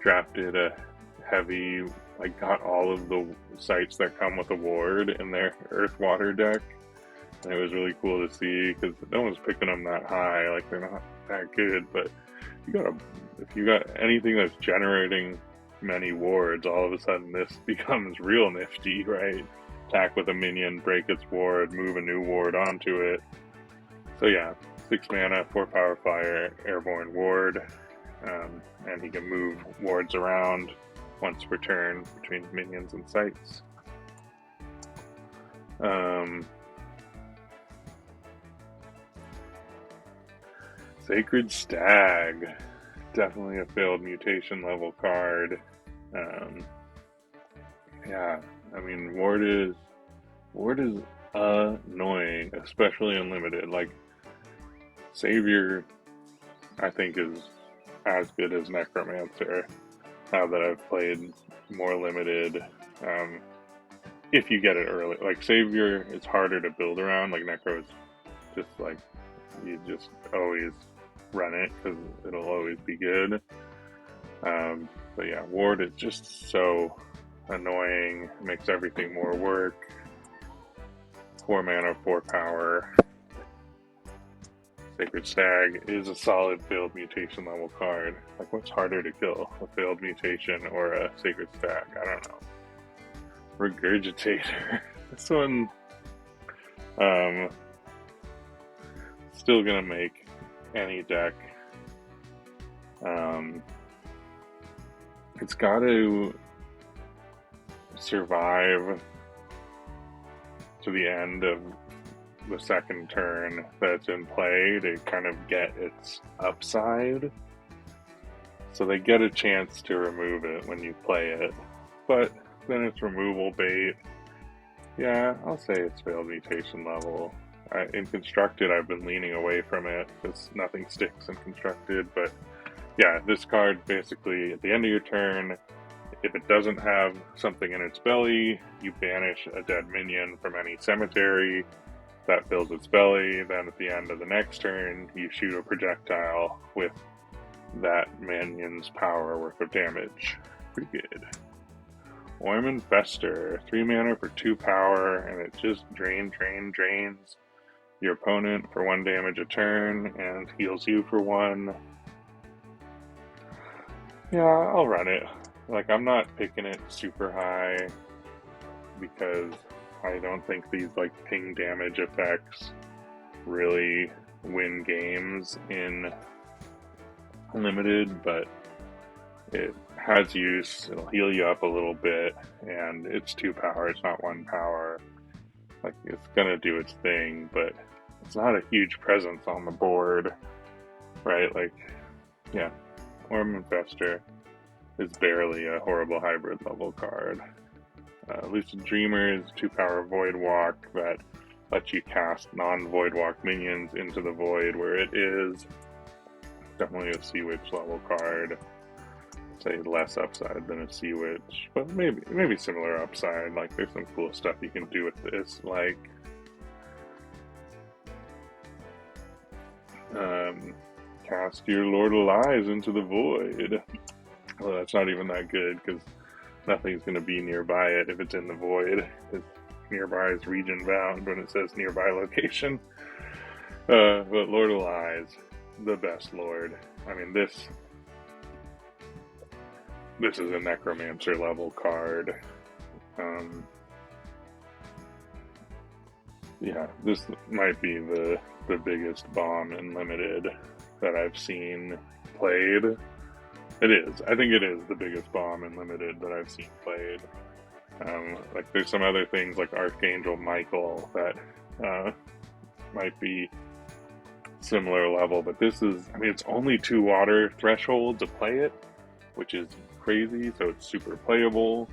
drafted a heavy, like, got all of the sites that come with a ward in their Earth Water deck. And it was really cool to see, because no one's picking them that high, like, they're not that good, but if you got anything that's generating many wards, all of a sudden this becomes real nifty, right? Attack with a minion, break its ward, move a new ward onto it. So yeah, 6 mana, 4 power fire, airborne ward, and he can move wards around once per turn between minions and sites. Sacred Stag, definitely a failed mutation level card. Yeah, I mean, ward is annoying, especially in limited. Like, Savior, I think, is as good as Necromancer now that I've played more limited. If you get it early, like Savior, it's harder to build around. Like Necro is just like, you just always run it because it'll always be good. But yeah, Ward is just so annoying. It makes everything more work. 4 mana, 4 power. Sacred Stag is a solid failed mutation level card. Like, what's harder to kill? A failed mutation or a Sacred Stag? I don't know. Regurgitator. This one, still gonna make any deck. It's got to survive to the end of the second turn that it's in play to kind of get its upside. So they get a chance to remove it when you play it, but then it's removal bait. Yeah, I'll say it's failed mutation level. In Constructed, I've been leaning away from it because nothing sticks in Constructed, but yeah, this card basically, at the end of your turn, if it doesn't have something in its belly, you banish a dead minion from any cemetery. That fills its belly. Then at the end of the next turn, you shoot a projectile with that minion's power worth of damage. Pretty good. Oim Infester, 3 mana for 2 power, and it just drains your opponent for 1 damage a turn and heals you for 1. Yeah, I'll run it. Like, I'm not picking it super high because I don't think these, like, ping damage effects really win games in limited, but it has use. It'll heal you up a little bit, and it's 2 power, it's not 1 power. Like, it's gonna do its thing, but it's not a huge presence on the board, right? Like, yeah, Oim Infester is barely a horrible hybrid level card. Lucid Dreamer is 2 power Void Walk that lets you cast non-Void Walk minions into the Void where it is. Definitely a Sea Witch level card. Say less upside than a Sea Witch, but maybe similar upside. Like, there's some cool stuff you can do with this, like cast your Lord of Lies into the Void. Well, that's not even that good because nothing's going to be nearby it if it's in the Void. Because nearby is region bound when it says nearby location. But Lord of Lies, the best Lord. I mean, this is a Necromancer level card. Yeah, this might be the biggest bomb in limited that I've seen played. It is. I think it is the biggest bomb in limited that I've seen played. Like, there's some other things like Archangel Michael that might be similar level, but this is, I mean, it's only 2 water threshold to play it, which is crazy, so it's super playable.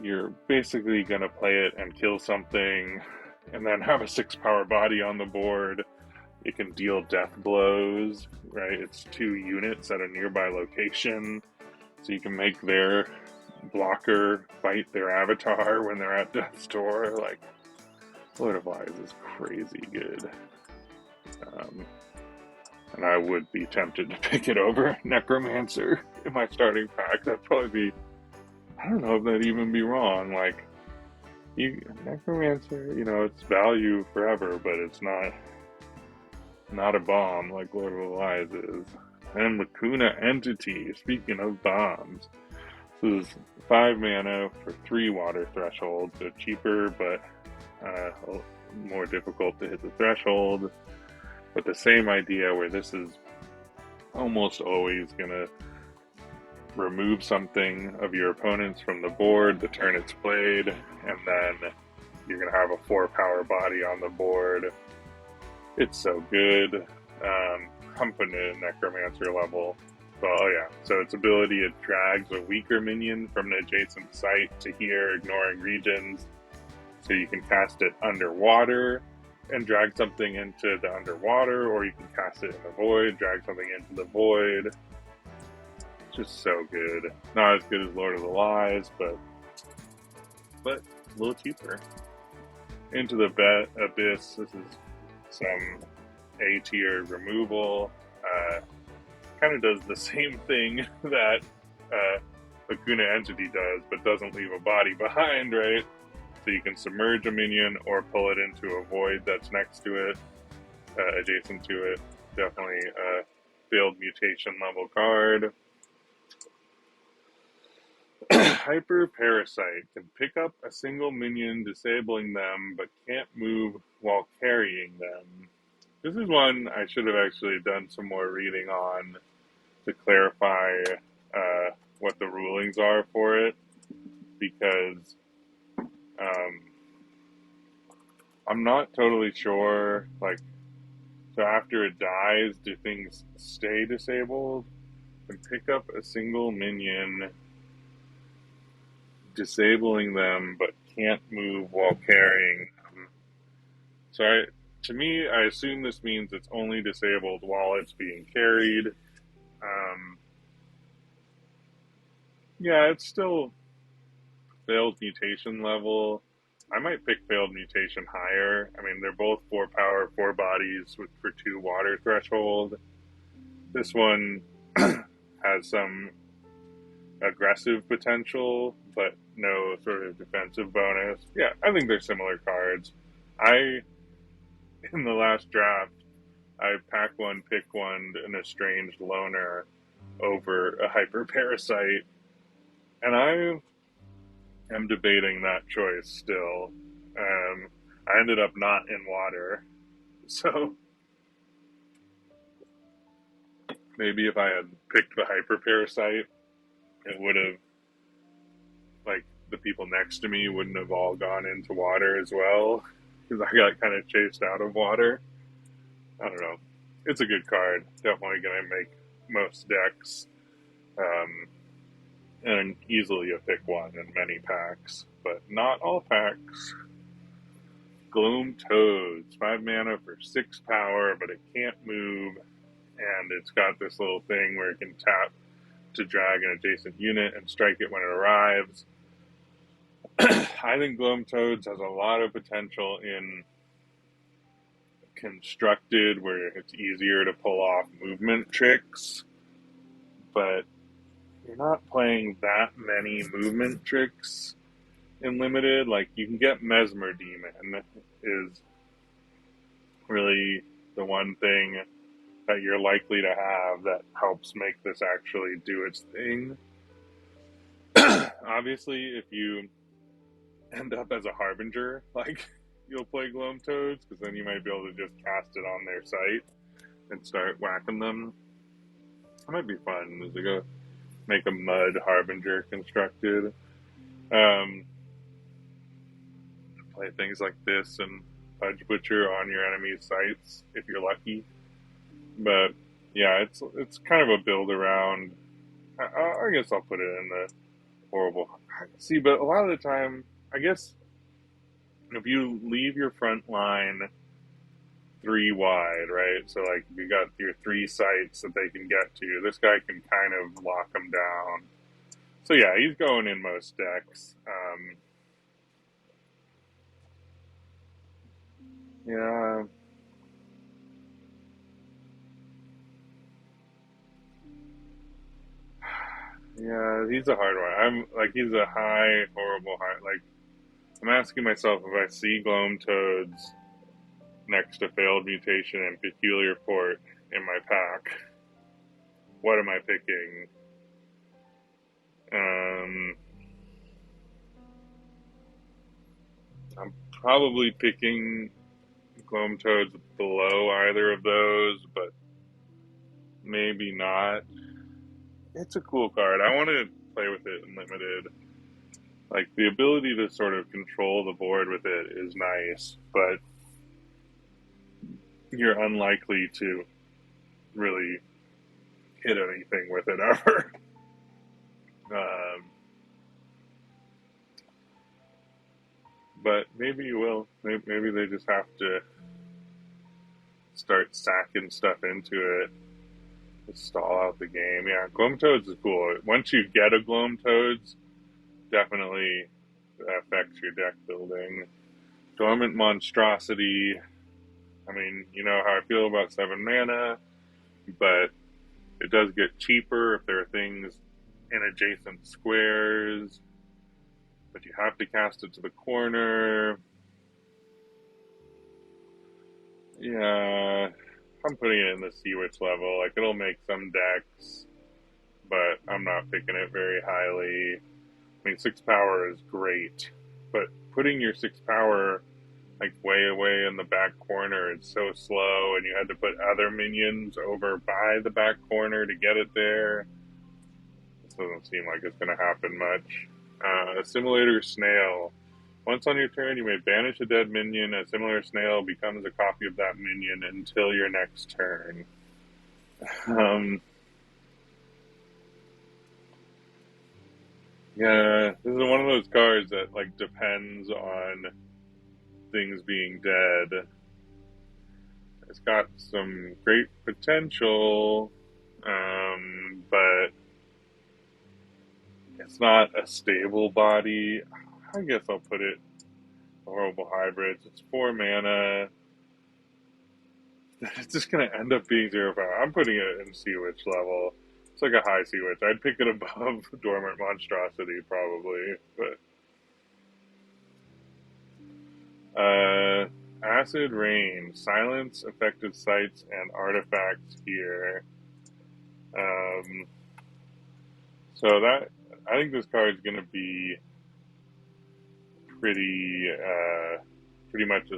you're basically going to play it and kill something and then have a 6 power body on the board. It can deal death blows, right? It's 2 units at a nearby location, so you can make their blocker fight their avatar when they're at death's door. Like, Lord of Lies is crazy good. And I would be tempted to pick it over Necromancer in my starting pack. That'd probably be, I don't know if that'd even be wrong. Like, Necromancer, it's value forever, but it's not a bomb like Lord of the Lies is. And Lacuna Entity, speaking of bombs. This is 5 mana for 3 water threshold, so cheaper, but more difficult to hit the threshold. But the same idea where this is almost always going to remove something of your opponent's from the board the turn it's played, and then you're going to have a 4-power body on the board. It's so good. I'm putting it at Necromancer level. Well, so its ability, it drags a weaker minion from an adjacent site to here, ignoring regions. So you can cast it underwater and drag something into the underwater, or you can cast it in the void, drag something into the void. Just so good. Not as good as Lord of the Lies, but a little cheaper. Into the Abyss, this is some A-tier removal. Kind of does the same thing that Lacuna Entity does, but doesn't leave a body behind, right? So you can submerge a minion or pull it into a void that's next to it, adjacent to it. Definitely a failed mutation level card. Hyper Parasite can pick up a single minion, disabling them, but can't move while carrying them. This is one I should have actually done some more reading on to clarify what the rulings are for it, because I'm not totally sure, so after it dies, do things stay disabled? Can pick up a single minion, disabling them, but can't move while carrying them. So to me, I assume this means it's only disabled while it's being carried. It's still failed mutation level. I might pick failed mutation higher. I mean, they're both 4 power, 4 bodies for 2 water threshold. This one has some aggressive potential, but no sort of defensive bonus. Yeah, I think they're similar cards. In the last draft, I pack one, pick one, an Estranged Loner over a Hyper Parasite, and I am debating that choice still. I ended up not in water, so maybe if I had picked the Hyper Parasite, it would have, the people next to me wouldn't have all gone into water as well, because I got kind of chased out of water. I don't know. It's a good card. Definitely going to make most decks. And easily a pick one in many packs, but not all packs. Gloom Toads, 5 mana for 6 power, but it can't move, and it's got this little thing where it can tap to drag an adjacent unit and strike it when it arrives. I think Gloom Toads has a lot of potential in Constructed, where it's easier to pull off movement tricks, but you're not playing that many movement tricks in Limited. You can get Mesmer Demon is really the one thing that you're likely to have that helps make this actually do its thing. Obviously, if you end up as a Harbinger, you'll play Gloom Toads, because then you might be able to just cast it on their site and start whacking them. That might be fun as they go. Make a Mud Harbinger Constructed. Play things like this and Pudge Butcher on your enemy's sites if you're lucky. But yeah, it's kind of a build around. I guess I'll put it in the horrible See, but a lot of the time, I guess if you leave your front line three wide, right? So like you got your three sites that they can get to. This guy can kind of lock them down. So yeah, he's going in most decks. Yeah, yeah, he's a hard one. I'm like he's a high, horrible high. Like I'm asking myself if I see Gloam Toads next to Failed Mutation and Peculiar Port in my pack, what am I picking? Um, I'm probably picking Gloam Toads below either of those, but maybe not. It's a cool card. I want to play with it in limited. Like the ability to sort of control the board with it is nice, but you're unlikely to really hit anything with it ever. um, but maybe you will. Maybe they just have to start sacking stuff into it to stall out the game. Yeah, Gloam Toads is cool. Once you get a Gloam Toads, definitely affects your deck building. Dormant Monstrosity. I mean, you know how I feel about 7 mana, but it does get cheaper if there are things in adjacent squares, but you have to cast it to the corner. Yeah, I'm putting it in the Sea Witch level. Like, it'll make some decks, but I'm not picking it very highly. I mean, 6 power is great, but putting your 6 power like way away in the back corner is so slow, and you had to put other minions over by the back corner to get it there. This doesn't seem like it's going to happen much. Assimilator Snail. Once on your turn, you may banish a dead minion. A similar snail becomes a copy of that minion until your next turn. Um, yeah, this is one of those cards that like depends on things being dead. It's got some great potential, but it's not a stable body. I guess I'll put it horrible hybrids. It's 4 mana. It's just gonna end up being 0 power. I'm putting it in Sea Witch level. It's like a high Sea Witch. I'd pick it above Dormant Monstrosity probably, but Acid Rain, silence affected sites and artifacts here. Um, so that I think this card's gonna be pretty much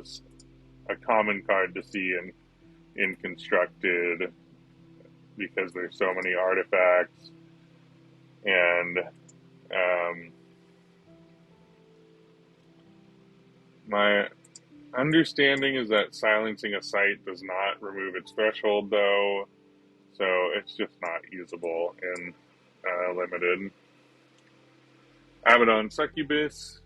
a common card to see in constructed because there's so many artifacts and my understanding is that silencing a site does not remove its threshold though, so it's just not usable in limited. Abaddon Succubus.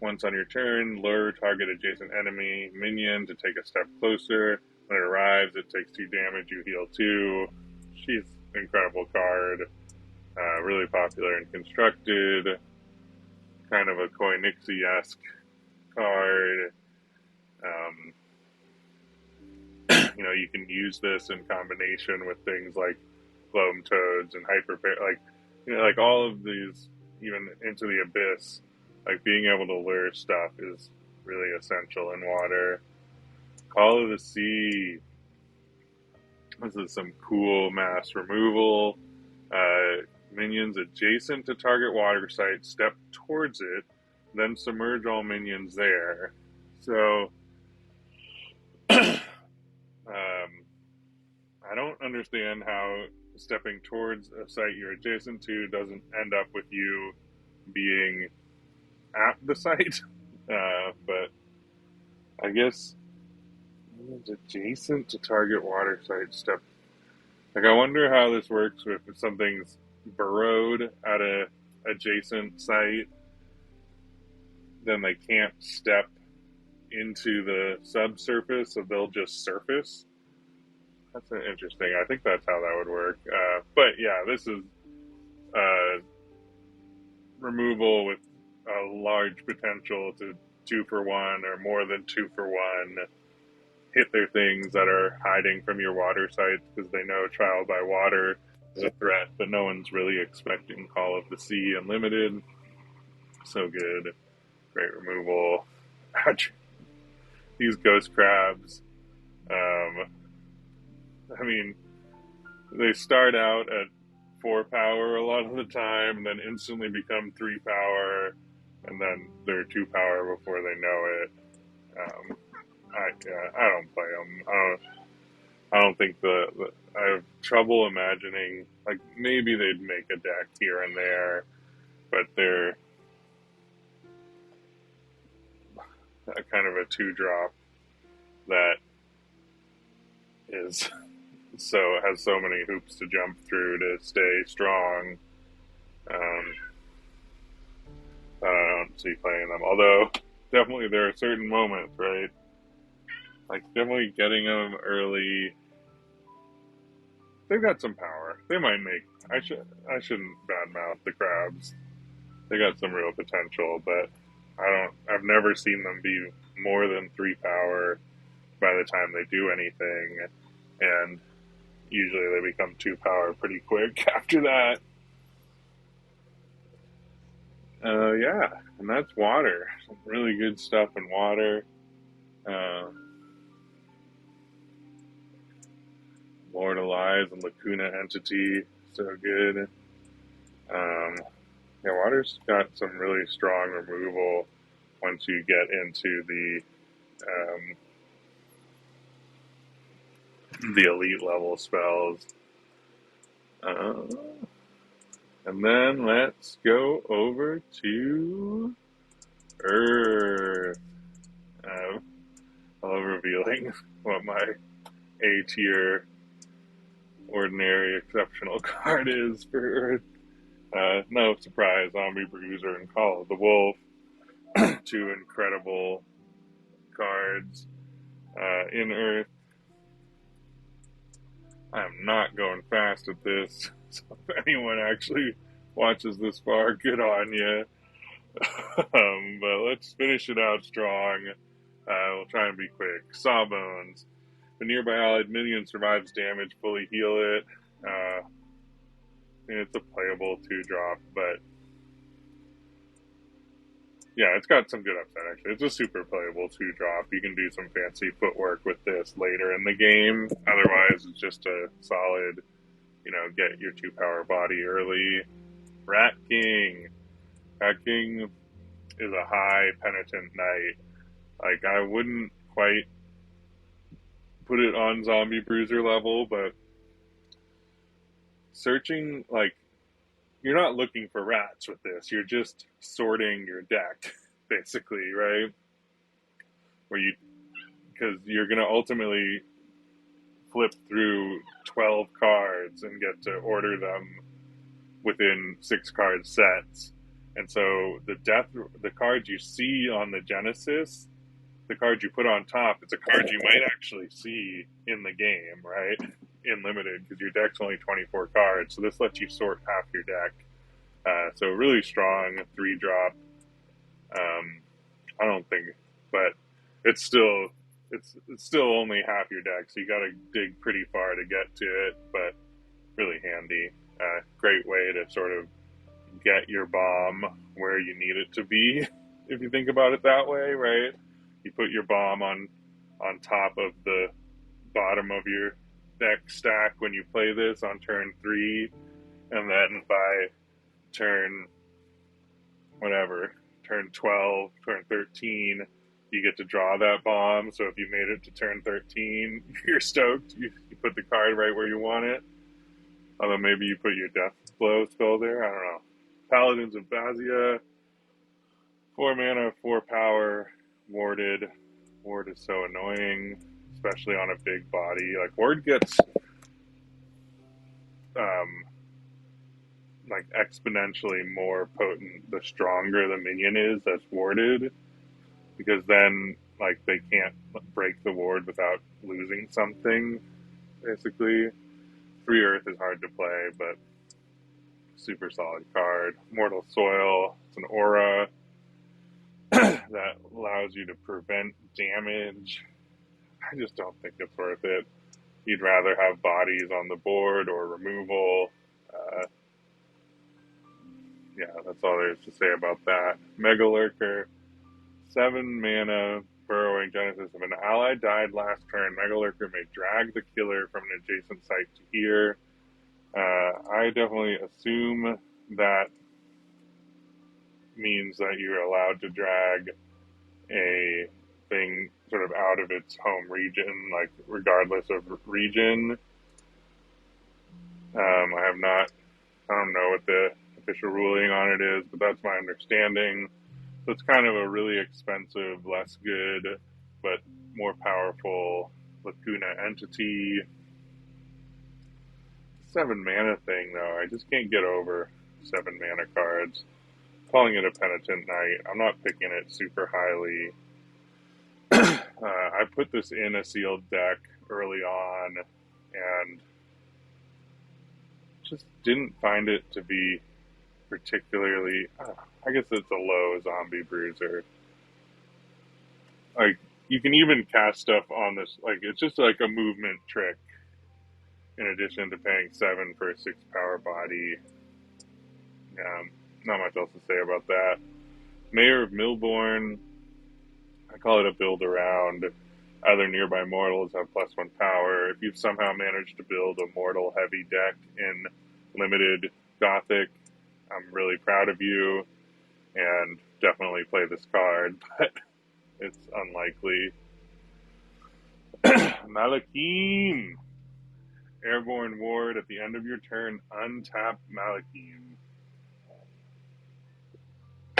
Once on your turn, lure target adjacent enemy minion to take a step closer. When it arrives, it takes 2 damage, you heal 2. She's an incredible card. Really popular and constructed. Kind of a Koinixie-esque card. You can use this in combination with things like Gloam Toads and Hyper, like all of these, even Into the Abyss. Like being able to lure stuff is really essential in water. Call of the Sea. This is some cool mass removal. Minions adjacent to target water site step towards it, then submerge all minions there. So, I don't understand how stepping towards a site you're adjacent to doesn't end up with you being at the site. But I guess it's adjacent to target water site step. Like, I wonder how this works if something's burrowed at a adjacent site, then they can't step into the subsurface, so they'll just surface. That's interesting. I think that's how that would work. But yeah, this is removal with a large potential to 2-for-1 or more than 2-for-1. Hit their things that are hiding from your water sites because they know trial by water is a threat, but no one's really expecting Call of the Sea Unlimited. So good. Great removal. These ghost crabs, I mean, they start out at 4 power a lot of the time, and then instantly become 3 power, and then they're 2 power before they know it. I don't play them. I don't think I have trouble imagining, like, maybe they'd make a deck here and there, but they're a kind of a 2-drop that is has so many hoops to jump through to stay strong. I don't see playing them, although definitely there are certain moments, right? Like, definitely getting them early. They've got some power. They might make. I shouldn't badmouth the crabs. They got some real potential, but I've never seen them be more than 3 power by the time they do anything, and usually they become 2 power pretty quick after that. Yeah, and that's water. Some really good stuff in water. Lord Alive and Lacuna Entity, so good. Yeah, water's got some really strong removal once you get into the elite level spells. And then let's go over to Earth. I love revealing what my A tier ordinary exceptional card is for Earth. No surprise, Zombie Bruiser and Call of the Wolf. 2 incredible cards in Earth. I'm not going fast at this, so if anyone actually watches this far, good on you. But let's finish it out strong. We'll try and be quick. Sawbones. The nearby allied minion survives damage, fully heal it. It's a playable 2-drop, but yeah, it's got some good upside, actually. It's a super playable 2-drop. You can do some fancy footwork with this later in the game. Otherwise, it's just a solid, get your 2 power body early. Rat King. Rat King is a high penitent knight. Like, I wouldn't quite put it on Zombie Bruiser level, but searching, like, you're not looking for rats with this. You're just sorting your deck, basically, right? Because you're going to ultimately flip through 12 cards and get to order them within 6 card sets. And so the cards you see on the Genesis, the card you put on top, it's a card you might actually see in the game, right? In Limited, because your deck's only 24 cards, so this lets you sort half your deck. So really strong 3-drop. I don't think, but it's still only half your deck, so you got to dig pretty far to get to it. But really handy. Great way to sort of get your bomb where you need it to be, if you think about it that way, right? You put your bomb on top of the bottom of your deck stack when you play this on turn 3, and then by turn 12, turn 13, you get to draw that bomb. So if you made it to turn 13, you're stoked. You put the card right where you want it. Although maybe you put your Death Blow spell there. I don't know. Paladins of Bazia. 4 mana, 4 power, warded. Ward is so annoying, especially on a big body. Like, Ward gets like exponentially more potent the stronger the minion is that's warded, because then like they can't break the ward without losing something. Basically, 3 Earth is hard to play, but super solid card. Mortal Soil, it's an aura that allows you to prevent damage. I just don't think it's worth it. You'd rather have bodies on the board or removal. Yeah, that's all there is to say about that. Mega Lurker, 7 mana, Burrowing Genesis. If an ally died last turn, Mega Lurker may drag the killer from an adjacent site to here. I definitely assume that means that you're allowed to drag a thing sort of out of its home region, like regardless of region. I don't know what the official ruling on it is, but that's my understanding. So it's kind of a really expensive, less good, but more powerful Lacuna entity. 7 mana thing, though, I just can't get over 7 mana cards. Calling it a Penitent Knight, I'm not picking it super highly. I put this in a sealed deck early on and just didn't find it to be particularly, I guess it's a low zombie bruiser. Like, you can even cast stuff on this, like, it's just like a movement trick in addition to paying 7 for a 6 power body. Not much else to say about that. Mayor of Millborn, I call it a build around. Other nearby mortals have +1 power. If you've somehow managed to build a mortal heavy deck in limited Gothic, I'm really proud of you, and definitely play this card, but it's unlikely. Malakim! Airborne Ward, at the end of your turn, untap Malakim.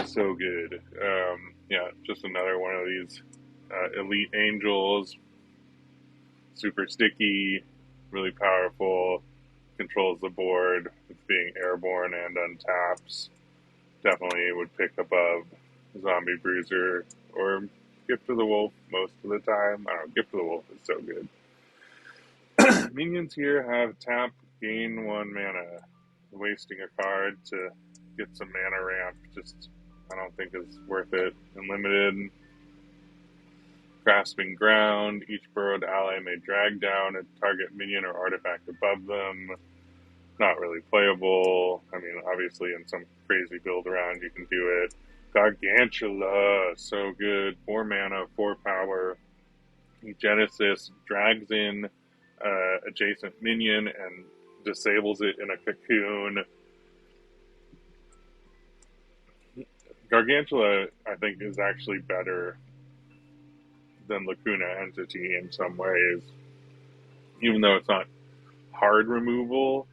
So good. Yeah, just another one of these elite angels. Super sticky, really powerful, controls the board with being airborne and untaps. Definitely would pick above Zombie Bruiser or Gift of the Wolf most of the time. I don't know, Gift of the Wolf is so good. Minions here have tap, gain 1 mana. Wasting a card to get some mana ramp just, I don't think is worth it. Unlimited. Grasping Ground. Each burrowed ally may drag down a target minion or artifact above them. Not really playable. I mean, obviously in some crazy build around you can do it. Gargantula, so good. 4 mana, 4 power. Genesis drags in adjacent minion and disables it in a cocoon. Gargantula, I think, is actually better than Lacuna Entity in some ways. Even though it's not hard removal,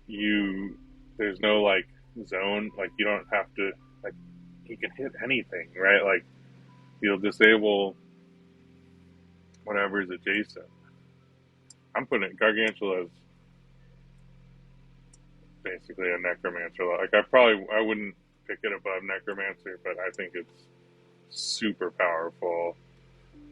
there's no like zone, like you don't have to, like, you can hit anything, right? Like, you'll disable whatever is adjacent. I'm putting it, Gargantula is basically a Necromancer. Like, I wouldn't pick it above Necromancer, but I think it's super powerful.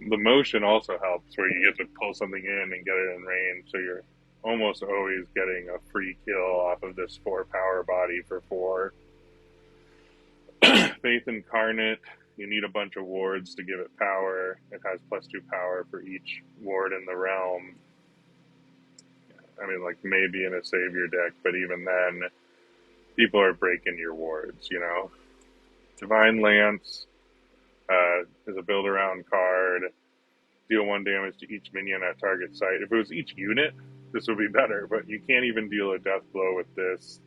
The motion also helps, where you get to pull something in and get it in range, so you're almost always getting a free kill off of this 4 power body for 4. Faith Incarnate, you need a bunch of wards to give it power. It has +2 power for each ward in the realm. I mean, like, maybe in a Savior deck, but even then, people are breaking your wards, you know? Divine Lance is a build-around card. Deal 1 damage to each minion at target site. If it was each unit, this would be better, but you can't even deal a death blow with this.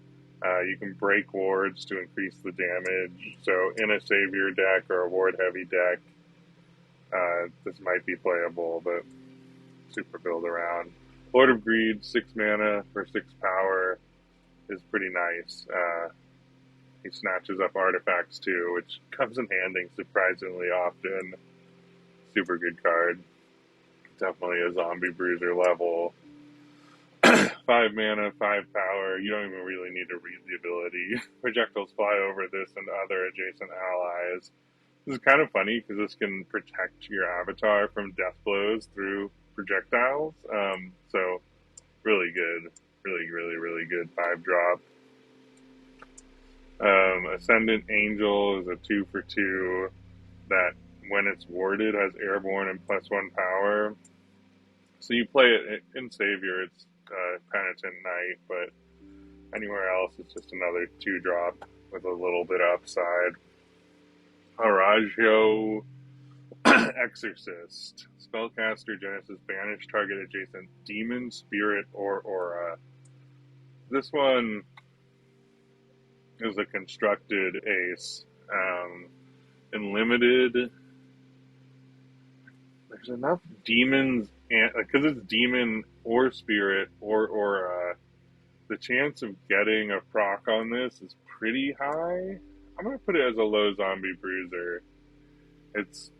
You can break wards to increase the damage. So in a Savior deck or a ward-heavy deck, this might be playable, but super build-around. Lord of Greed, 6 mana for 6 power is pretty nice. He snatches up artifacts too, which comes in handy surprisingly often. Super good card. Definitely a Zombie Bruiser level. 5 mana, 5 power. You don't even really need to read the ability. Projectiles fly over this and other adjacent allies. This is kind of funny because this can protect your avatar from death blows through projectiles. So really good. Really good 5-drop. Ascendant Angel is a 2 for 2 that when it's warded has airborne and +1 power. So you play it in Savior, it's Penitent Knight, but anywhere else it's just another 2-drop with a little bit of upside. Araggio Exorcist. Spellcaster Genesis banish target adjacent demon, spirit, or aura. This one is a constructed ace. In limited, there's enough demons, because it's demon or spirit or aura, the chance of getting a proc on this is pretty high. I'm going to put it as a low zombie bruiser. It's,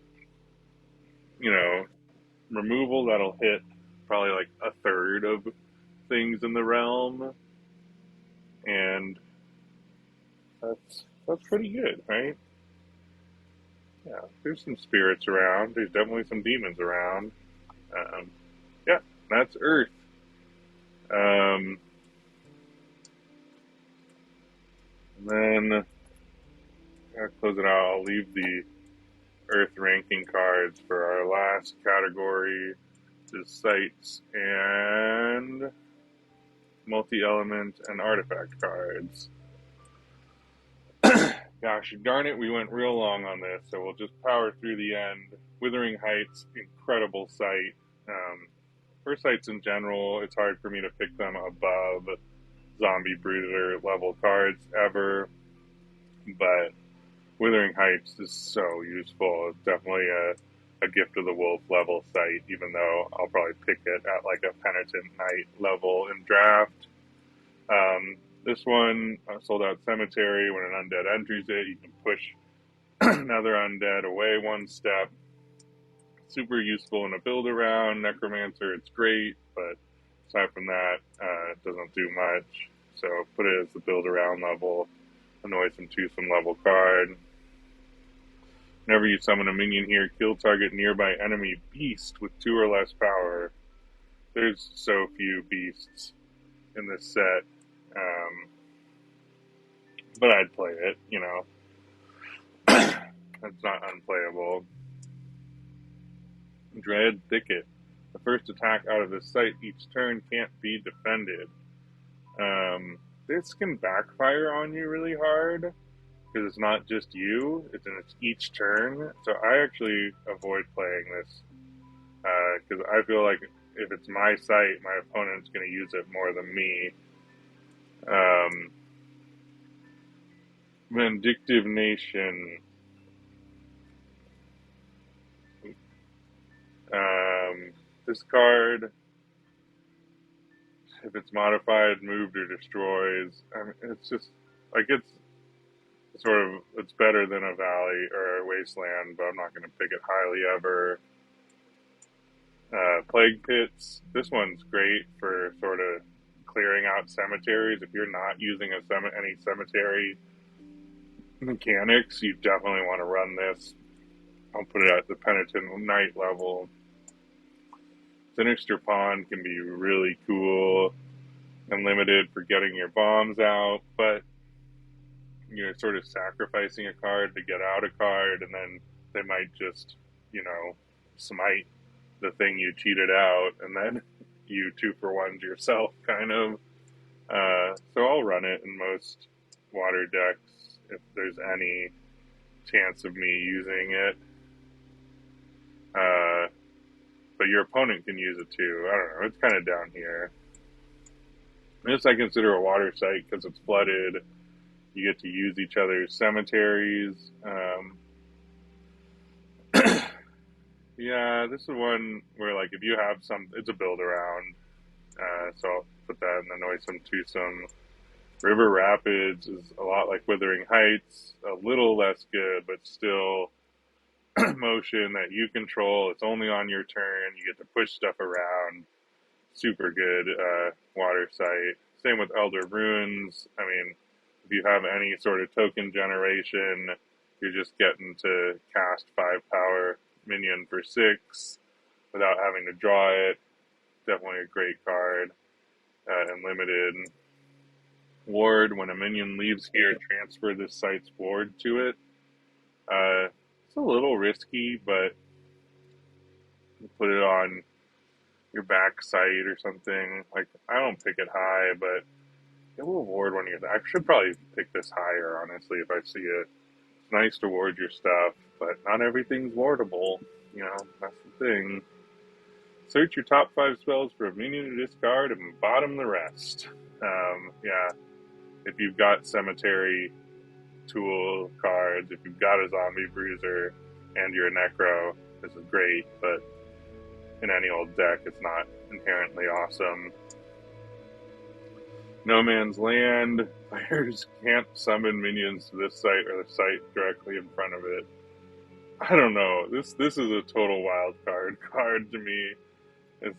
removal that'll hit probably like a third of things in the realm. And that's pretty good, right? Yeah, there's some spirits around. There's definitely some demons around. Yeah, that's Earth. And then I'll close it out. I'll leave the Earth ranking cards for our last category, which is sites and multi-element and artifact cards. Gosh darn it, we went real long on this, so we'll just power through the end. Withering Heights, incredible site. For sites in general, it's hard for me to pick them above Zombie Bruiser level cards ever, but Withering Heights is so useful. It's definitely a Gift of the Wolf level site, even though I'll probably pick it at like a Penitent Knight level in draft. This one, Sold Out Cemetery, when an undead enters it, you can push another undead away 1 step. Super useful in a build around. Necromancer, it's great, but aside from that, it doesn't do much. So put it as the build around level, Annoysome Twosome level card. Whenever you summon a minion here, kill target nearby enemy beast with 2 or less power. There's so few beasts in this set. But I'd play it, It's not unplayable. Dread Thicket. The first attack out of this site each turn can't be defended. This can backfire on you really hard, because it's not just you, it's each turn. So I actually avoid playing this, because I feel like if it's my site, my opponent's going to use it more than me. Vindictive Nation. This card, if it's modified, moved, or destroys, it's just like it's better than a Valley or a Wasteland, but I'm not going to pick it highly ever. Plague Pits. This one's great for sort of clearing out cemeteries. If you're not using any cemetery mechanics, you definitely want to run this. I'll put it at the Penitent Knight level. Sinister Pond can be really cool and limited for getting your bombs out, but you're sort of sacrificing a card to get out a card, and then they might just, smite the thing you cheated out, and then you 2-for-1 yourself, kind of. So I'll run it in most water decks if there's any chance of me using it. But your opponent can use it too. I don't know. It's kind of down here. This I consider a water site because it's flooded. You get to use each other's cemeteries. Yeah, this is one where, like, if you have it's a build around. So I'll put that in the Noisome Twosome. River Rapids is a lot like Withering Heights. A little less good, but still motion that you control. It's only on your turn. You get to push stuff around. super good water site. Same with Elder Runes. I mean, if you have any sort of token generation, you're just getting to cast 5 power minion for 6 without having to draw it. Definitely a great card. And limited. Ward, when a minion leaves here, transfer this site's ward to it. It's a little risky, but you put it on your back site or something. Like, I don't pick it high, but it will ward when you're there. I should probably pick this higher, honestly, if I see it. It's nice to ward your stuff, but not everything's wardable. You know, that's the thing. Search your top 5 spells for a minion to discard and bottom the rest. Yeah, if you've got Cemetery Tool cards, if you've got a Zombie Bruiser, and you're a Necro, this is great, but in any old deck, it's not inherently awesome. No Man's Land. Players can't summon minions to this site or the site directly in front of it. I don't know. This is a total wild card to me. It's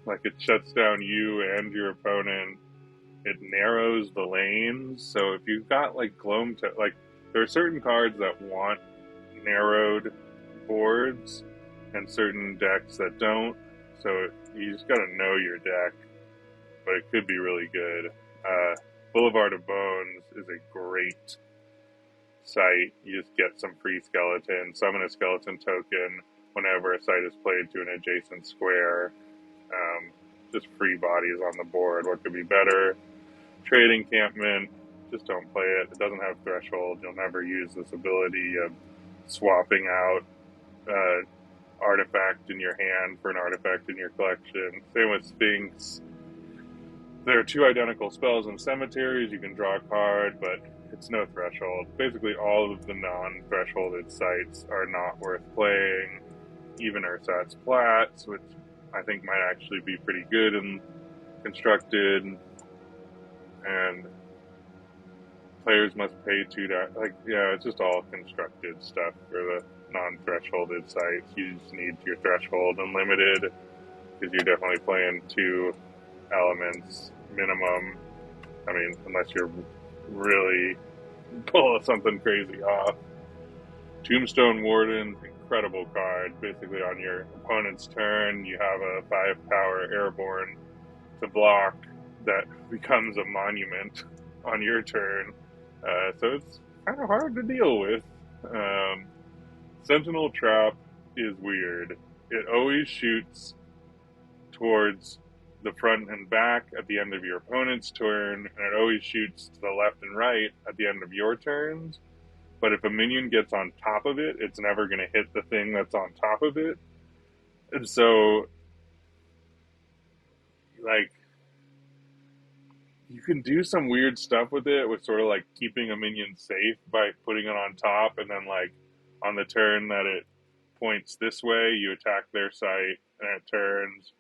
like it shuts down you and your opponent. It narrows the lanes. So if you've got like Gloam, like there are certain cards that want narrowed boards and certain decks that don't. So you just gotta know your deck, but it could be really good. Boulevard of Bones is a great site. You just get some free skeleton, summon a skeleton token whenever a site is played to an adjacent square. Just free bodies on the board. What could be better? Trade Encampment. Just don't play it. It doesn't have threshold. You'll never use this ability of swapping out artifact in your hand for an artifact in your collection. Same with Sphinx. There are 2 identical spells in cemeteries. You can draw a card, but it's no threshold. Basically, all of the non-thresholded sites are not worth playing. Even Ursat's Plats, which I think might actually be pretty good and constructed. And players must pay 2 to, like, yeah, it's just all constructed stuff for the non-thresholded sites. You just need your threshold unlimited, because you're definitely playing 2 elements minimum. I mean, unless you're really pulling something crazy off. Tombstone Warden, incredible card. Basically, on your opponent's turn, you have a 5 power airborne to block that becomes a monument on your turn. So it's kind of hard to deal with. Sentinel Trap is weird. It always shoots towards the front and back at the end of your opponent's turn, and it always shoots to the left and right at the end of your turns. But if a minion gets on top of it, it's never going to hit the thing that's on top of it. And so, like, you can do some weird stuff with it, with sort of like keeping a minion safe by putting it on top, and then like on the turn that it points this way, you attack their site and it turns,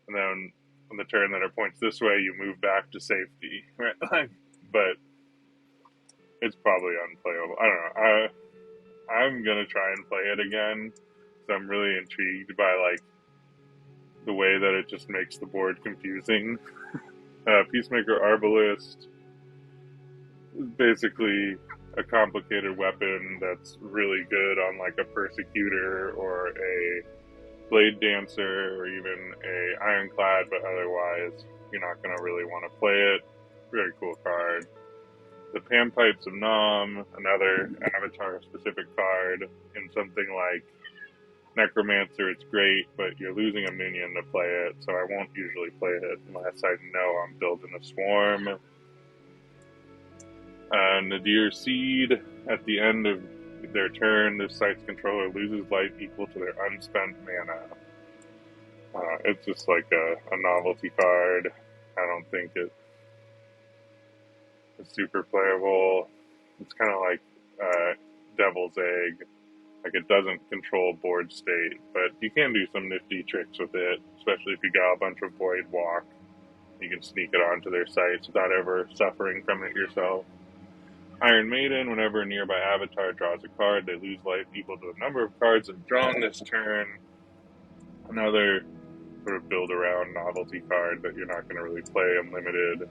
and then on the turn that it points this way, you move back to safety. Right? But it's probably unplayable. I don't know. I'm gonna try and play it again. So I'm really intrigued by like the way that it just makes the board confusing. Peacemaker Arbalist is basically a complicated weapon that's really good on like a Persecutor or a Blade Dancer or even a Ironclad, but otherwise you're not going to really want to play it. Very cool card. The Panpipes of Nam, another Avatar-specific card. In something like Necromancer, it's great, but you're losing a minion to play it, so I won't usually play it unless I know I'm building a swarm. Nadir Seed, at the end of their turn, this site's controller loses life equal to their unspent mana. It's just like a novelty card. I don't think it's super playable. It's kind of like Devil's Egg. Like, it doesn't control board state, but you can do some nifty tricks with it, especially if you got a bunch of Void Walk. You can sneak it onto their sites without ever suffering from it yourself. Iron Maiden, whenever a nearby avatar draws a card, they lose life equal to the number of cards they've drawn this turn. Another sort of build around novelty card that you're not going to really play unlimited.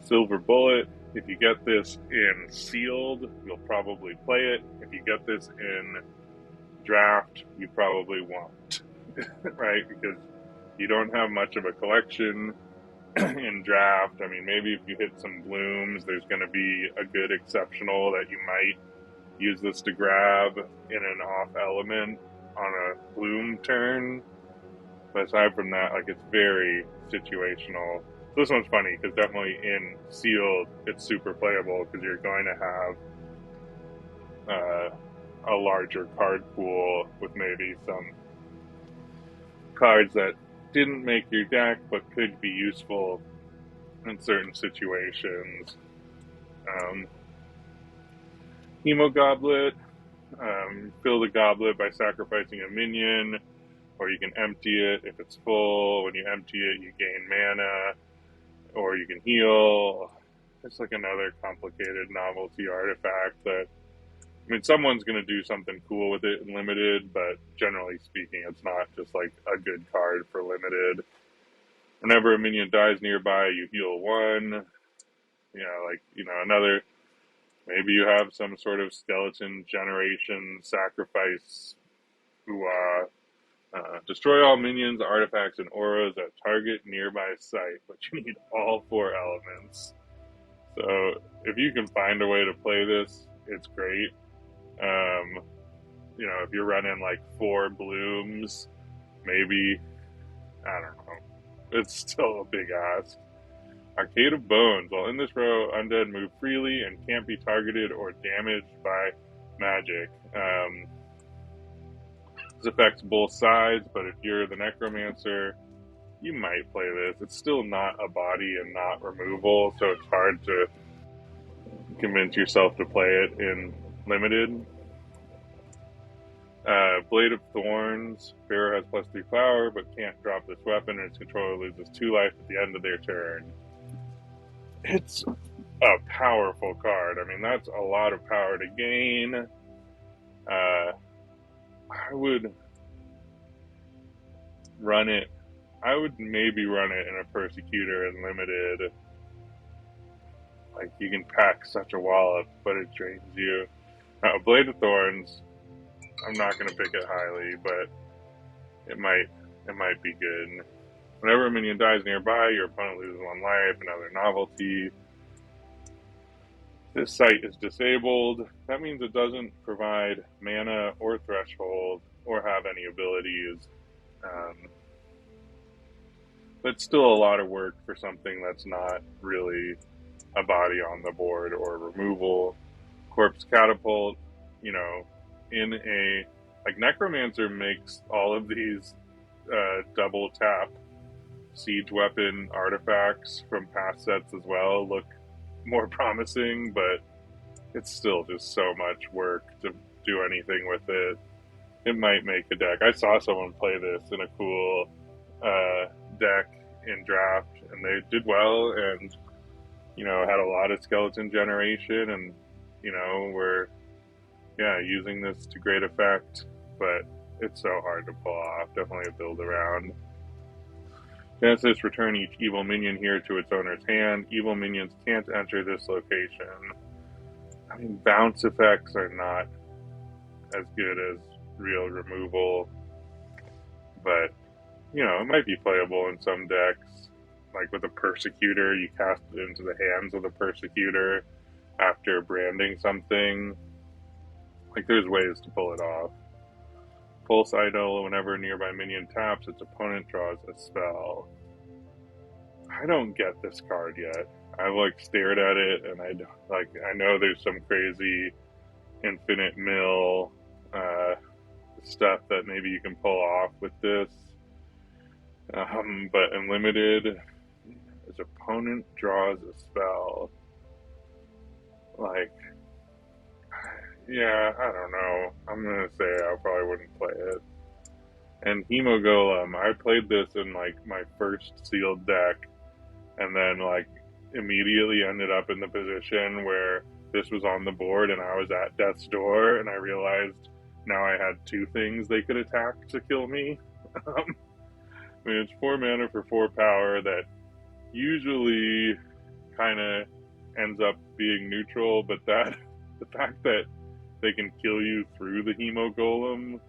Silver Bullet, if you get this in sealed, you'll probably play it. If you get this in draft, you probably won't, right? Because you don't have much of a collection in draft. I mean, maybe if you hit some blooms, there's going to be a good exceptional that you might use this to grab in an off element on a bloom turn. But aside from that, like, it's very situational. This one's funny because definitely in sealed, it's super playable because you're going to have a larger card pool with maybe some cards that didn't make your deck but could be useful in certain situations. Hemo Goblet, fill the goblet by sacrificing a minion, or you can empty it if it's full. When you empty it, you gain mana, or you can heal. It's like another complicated novelty artifact that, I mean, someone's going to do something cool with it in limited, but generally speaking, it's not just like a good card for limited. Whenever a minion dies nearby, you heal one. Another, maybe you have some sort of skeleton generation sacrifice who destroy all minions, artifacts, and auras at target nearby site, but you need all 4 elements. So if you can find a way to play this, it's great. If you're running like 4 blooms, maybe, I don't know. It's still a big ask. Arcade of Bones. While in this row, undead move freely and can't be targeted or damaged by magic. This affects both sides, but if you're the necromancer, you might play this. It's still not a body and not removal, so it's hard to convince yourself to play it in limited. Blade of Thorns. Bearer has +3 power, but can't drop this weapon, and its controller loses 2 life at the end of their turn. It's a powerful card. I mean, that's a lot of power to gain. I would run it. I would maybe run it in a Persecutor and limited. Like, you can pack such a wallop, but it drains you. Blade of Thorns, I'm not going to pick it highly, but it might be good. Whenever a minion dies nearby, your opponent loses 1 life, another novelty. This site is disabled. That means it doesn't provide mana or threshold or have any abilities. It's still a lot of work for something that's not really a body on the board or removal. Corpse Catapult, like Necromancer makes all of these double tap siege weapon artifacts from past sets as well look more promising, but it's still just so much work to do anything with it. It might make a deck. I saw someone play this in a cool deck in draft, and they did well, and had a lot of skeleton generation, and were using this to great effect. But it's so hard to pull off. Definitely a build around. Genesis, return each evil minion here to its owner's hand. Evil minions can't enter this location. I mean, bounce effects are not as good as real removal, but it might be playable in some decks. Like with a Persecutor, you cast it into the hands of the Persecutor after branding something. Like, there's ways to pull it off. Pulse Idol, whenever a nearby minion taps, its opponent draws a spell. I don't get this card yet. I've stared at it, and I know there's some crazy infinite mill stuff that maybe you can pull off with this. But in limited, his opponent draws a spell. I don't know. I'm going to say I probably wouldn't play it. And Hemogolem, I played this in my first sealed deck, and then immediately ended up in the position where this was on the board and I was at death's door, and I realized now I had 2 things they could attack to kill me. I mean, it's 4 mana for 4 power that usually kind of ends up being neutral, but that the fact that they can kill you through the Hemo Golem,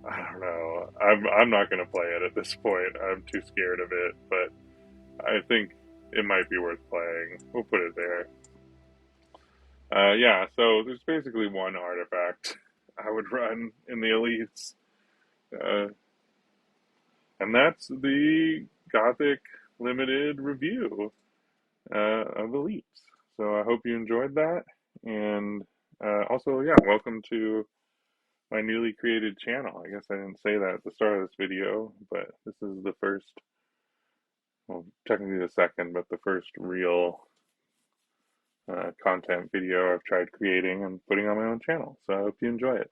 I don't know. I'm not going to play it at this point. I'm too scared of it, but I think it might be worth playing. We'll put it there. Yeah, so there's basically one artifact I would run in the elites, uh, and that's the Gothic limited review of elites. So I hope you enjoyed that, and also, yeah, welcome to my newly created channel. I guess I didn't say that at the start of this video, but this is the first, well, technically the second, but the first real content video I've tried creating and putting on my own channel. So I hope you enjoy it.